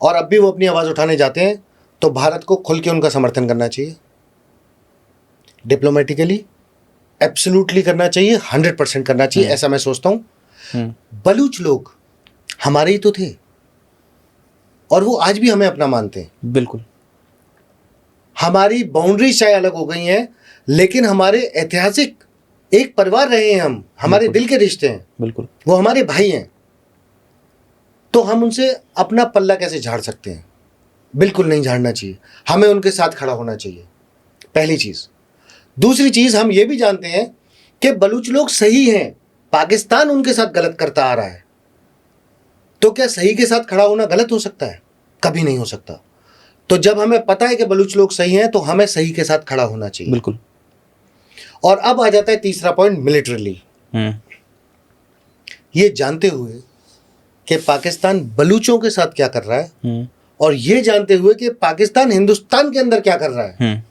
और अब भी वो अपनी आवाज़ उठाने जाते हैं, तो भारत को खुल के उनका समर्थन करना चाहिए। डिप्लोमेटिकली एब्सोल्युटली करना चाहिए, 100% करना चाहिए, ऐसा मैं सोचता हूं। बलूच लोग हमारे ही तो थे और वो आज भी हमें अपना मानते हैं। बिल्कुल। हमारी बाउंड्री चाहे अलग हो गई हैं, लेकिन हमारे ऐतिहासिक एक परिवार रहे हैं हम, हमारे दिल के रिश्ते हैं। बिल्कुल। वो हमारे भाई हैं, तो हम उनसे अपना पल्ला कैसे झाड़ सकते हैं? बिल्कुल नहीं झाड़ना चाहिए, हमें उनके साथ खड़ा होना चाहिए, पहली चीज़। दूसरी चीज़, हम ये भी जानते हैं कि बलूच लोग सही हैं, पाकिस्तान उनके साथ गलत करता आ रहा है। तो क्या सही के साथ खड़ा होना गलत हो सकता है? कभी नहीं हो सकता। तो जब हमें पता है कि बलूच लोग सही हैं, तो हमें सही के साथ खड़ा होना चाहिए। बिल्कुल। और अब आ जाता है तीसरा पॉइंट, मिलिटरीली। ये जानते हुए कि पाकिस्तान बलूचों के साथ क्या कर रहा है, और ये जानते हुए कि पाकिस्तान हिंदुस्तान के अंदर क्या कर रहा है,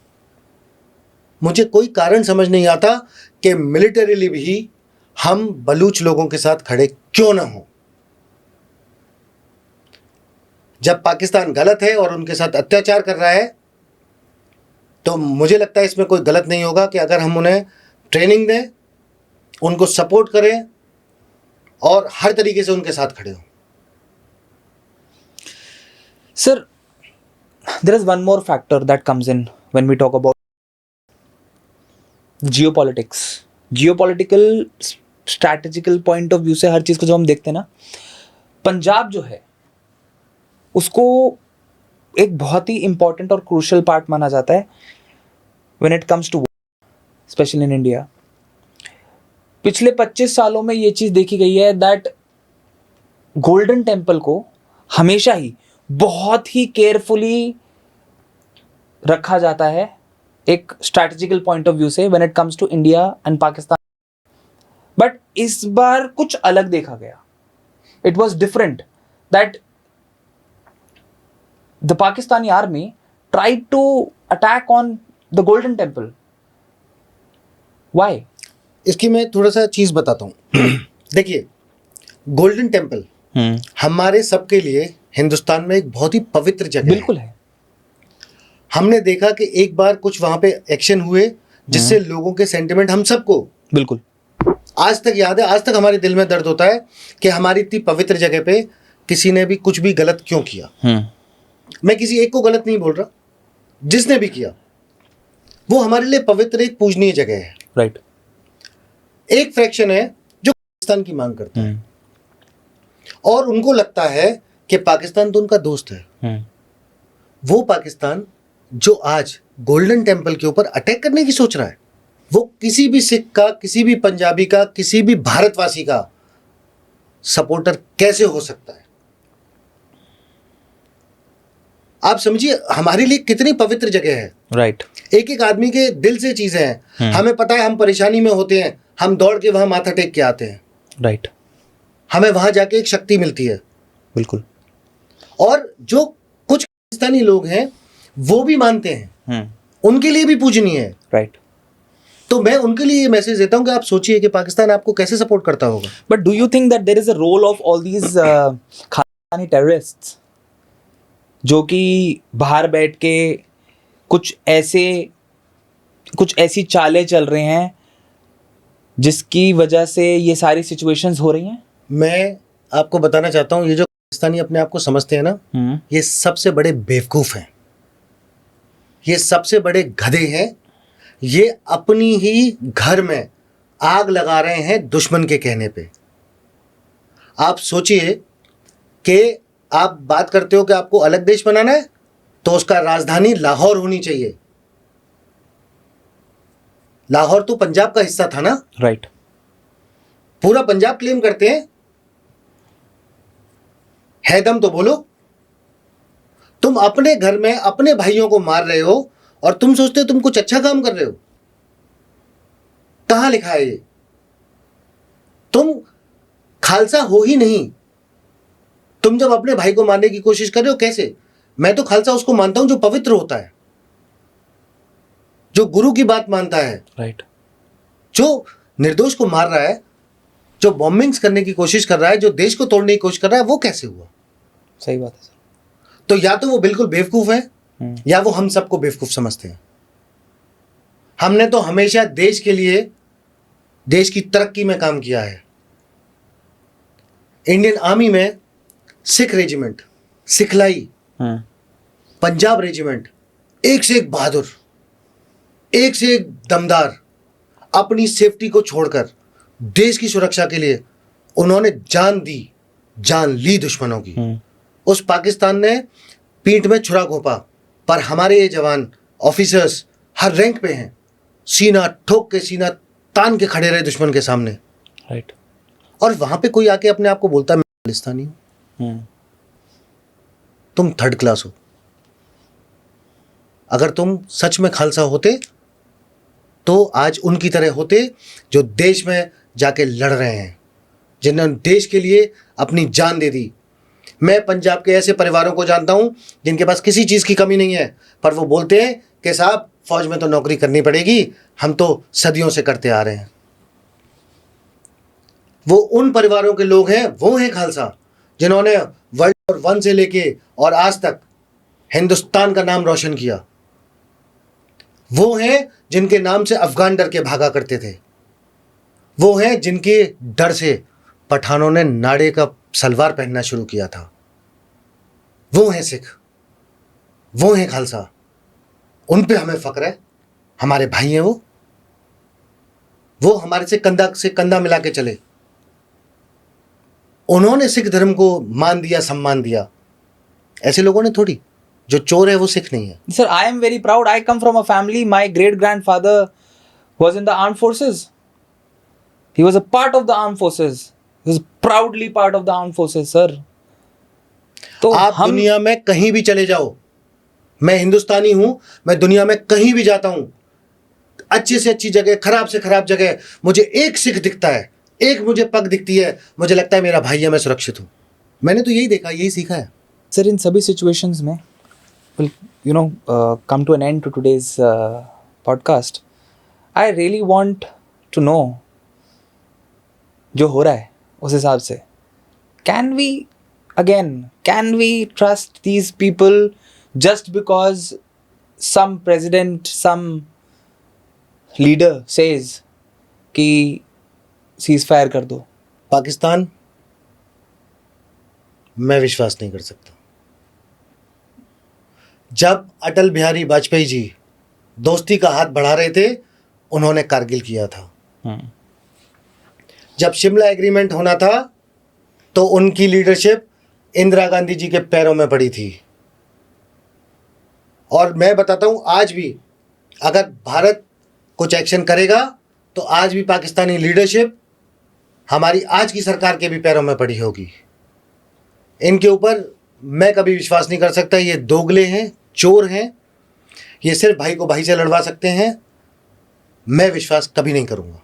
मुझे कोई कारण समझ नहीं आता कि मिलिटरीली भी हम बलूच लोगों के साथ खड़े क्यों ना हो। जब पाकिस्तान गलत है और उनके साथ अत्याचार कर रहा है, तो मुझे लगता है इसमें कोई गलत नहीं होगा कि अगर हम उन्हें ट्रेनिंग दें, उनको सपोर्ट करें और हर तरीके से उनके साथ खड़े हों। Sir, there is one more factor that comes in when we talk about geopolitics. Geopolitical strategical point of view से हर चीज़ को जब हम देखते हैं ना, पंजाब जो है उसको एक बहुत ही important और crucial part माना जाता है when it comes to war, especially in India. पिछले 25 सालों में ये चीज़ देखी गई है that गोल्डन टेम्पल को हमेशा ही बहुत ही केयरफुली रखा जाता है एक स्ट्रैटेजिकल पॉइंट ऑफ व्यू से when it comes to India and Pakistan. But इस बार कुछ अलग देखा गया। It was different that the Pakistani army tried to attack on the Golden Temple. Why? इसकी मैं थोड़ा सा चीज़ बताता हूँ। देखिए, गोल्डन टेम्पल हमारे सबके लिए हिंदुस्तान में एक बहुत ही पवित्र जगह बिल्कुल है। हमने देखा कि एक बार कुछ वहां पे एक्शन हुए जिससे लोगों के सेंटिमेंट हम सबको बिल्कुल आज तक याद है। आज तक हमारे दिल में दर्द होता है कि हमारी इतनी पवित्र जगह पे किसी ने भी कुछ भी गलत क्यों किया। मैं किसी एक को गलत नहीं बोल रहा, जिसने भी किया वो हमारे लिए पवित्र एक पूजनीय जगह है। राइट। एक फ्रैक्शन है जो पाकिस्तान की मांग करता है और उनको लगता है कि पाकिस्तान तो उनका दोस्त है। वो पाकिस्तान जो आज गोल्डन टेम्पल के ऊपर अटैक करने की सोच रहा है, वो किसी भी सिख का, किसी भी पंजाबी का, किसी भी भारतवासी का सपोर्टर कैसे हो सकता है? आप समझिए हमारे लिए कितनी पवित्र जगह है। राइट। एक एक आदमी के दिल से चीजें हैं। हमें पता है हम परेशानी में होते हैं, हम दौड़ के वहां माथा टेक के आते हैं। राइट। हमें वहां जाके एक शक्ति मिलती है। बिल्कुल। और जो कुछ पाकिस्तानी लोग हैं वो भी मानते हैं, उनके लिए भी पूजनीय है। राइट। तो मैं उनके लिए ये मैसेज देता हूं कि आप सोचिए कि पाकिस्तान आपको कैसे सपोर्ट करता होगा। But do you think that there is a role of all these Khalistani terrorists जो कि बाहर बैठ के कुछ ऐसी चालें चल रहे हैं जिसकी वजह से ये सारी सिचुएशंस हो रही हैं? मैं आपको बताना चाहता हूं, ये जो पाकिस्तानी अपने आप को समझते हैं ना, ये सबसे बड़े बेवकूफ़ हैं। ये सबसे बड़े गधे हैं। ये अपनी ही घर में आग लगा रहे हैं दुश्मन के कहने पे। आप सोचिए कि आप बात करते हो कि आपको अलग देश बनाना है, तो उसका राजधानी लाहौर होनी चाहिए। लाहौर तो पंजाब का हिस्सा था ना, राइट। पूरा पंजाब क्लेम करते हैं। है दम तो बोलो। तुम अपने घर में अपने भाइयों को मार रहे हो और तुम सोचते हो तुम कुछ अच्छा काम कर रहे हो। कहां लिखा है ये? तुम खालसा हो ही नहीं। तुम जब अपने भाई को मारने की कोशिश कर रहे हो, कैसे? मैं तो खालसा उसको मानता हूं जो पवित्र होता है, जो गुरु की बात मानता है। राइट। जो निर्दोष को मार रहा है, जो बॉम्बिंग्स करने की कोशिश कर रहा है, जो देश को तोड़ने की कोशिश कर रहा है, वो कैसे हुआ? सही बात है सर। तो या तो वो बिल्कुल बेवकूफ है या वो हम सबको बेवकूफ समझते हैं। हमने तो हमेशा देश के लिए, देश की तरक्की में काम किया है। इंडियन आर्मी में सिख रेजिमेंट, सिखलाई, पंजाब रेजिमेंट, एक से एक बहादुर, एक से एक दमदार, अपनी सेफ्टी को छोड़कर देश की सुरक्षा के लिए उन्होंने जान दी, जान ली दुश्मनों की। उस पाकिस्तान ने पीठ में छुरा घोंपा, पर हमारे ये जवान ऑफिसर्स हर रैंक पे हैं, सीना ठोक के, सीना तान के खड़े रहे दुश्मन के सामने। राइट। और वहां पे कोई आके अपने आप को बोलता है मैं खालिस्तानी हूं। तुम थर्ड क्लास हो। अगर तुम सच में खालसा होते तो आज उनकी तरह होते जो देश में जाके लड़ रहे हैं, जिन्होंने देश के लिए अपनी जान दे दी। मैं पंजाब के ऐसे परिवारों को जानता हूं जिनके पास किसी चीज की कमी नहीं है, पर वो बोलते हैं कि साहब फौज में तो नौकरी करनी पड़ेगी, हम तो सदियों से करते आ रहे हैं। वो उन परिवारों के लोग हैं, वो हैं खालसा, जिन्होंने वर्ल्ड वॉर 1 से लेके और आज तक हिंदुस्तान का नाम रोशन किया। वो हैं जिनके नाम से अफगान डर के भागा करते थे। वो हैं जिनके डर से पठानों ने नाड़े का सलवार पहनना शुरू किया था। वो हैं सिख, वो हैं खालसा। उन पे हमें फक्र है, हमारे भाई हैं वो हमारे से कंधा मिला के चले। उन्होंने सिख धर्म को मान दिया, सम्मान दिया। ऐसे लोगों ने थोड़ी। जो चोर है वो सिख नहीं है। Sir, I am very proud. I come from a family. My great grandfather was in the armed forces. He was a part of the armed forces. He was proudly part of the armed forces, sir. तो आप दुनिया में कहीं भी चले जाओ, मैं हिंदुस्तानी हूं, मैं दुनिया में कहीं भी जाता हूं, अच्छी से अच्छी जगह, खराब से खराब जगह, मुझे एक सिख दिखता है, एक मुझे पग दिखती है, मुझे लगता है मेरा भाई है, मैं सुरक्षित हूं। मैंने तो यही देखा, यही सीखा है। सर, इन सभी सिचुएशंस में will come to an end to today's podcast. I really want to know जो हो रहा है उस हिसाब से, can we trust these people just because some president, some leader says कि ceasefire कर दो? पाकिस्तान मैं विश्वास नहीं कर सकता। जब अटल बिहारी वाजपेयी जी दोस्ती का हाथ बढ़ा रहे थे, उन्होंने कारगिल किया था। जब शिमला एग्रीमेंट होना था तो उनकी लीडरशिप इंदिरा गांधी जी के पैरों में पड़ी थी। और मैं बताता हूं, आज भी अगर भारत कुछ एक्शन करेगा तो आज भी पाकिस्तानी लीडरशिप हमारी आज की सरकार के भी पैरों में पड़ी होगी। इनके ऊपर मैं कभी विश्वास नहीं कर सकता। ये दोगले हैं, चोर हैं, ये सिर्फ भाई को भाई से लड़वा सकते हैं। मैं विश्वास कभी नहीं करूंगा।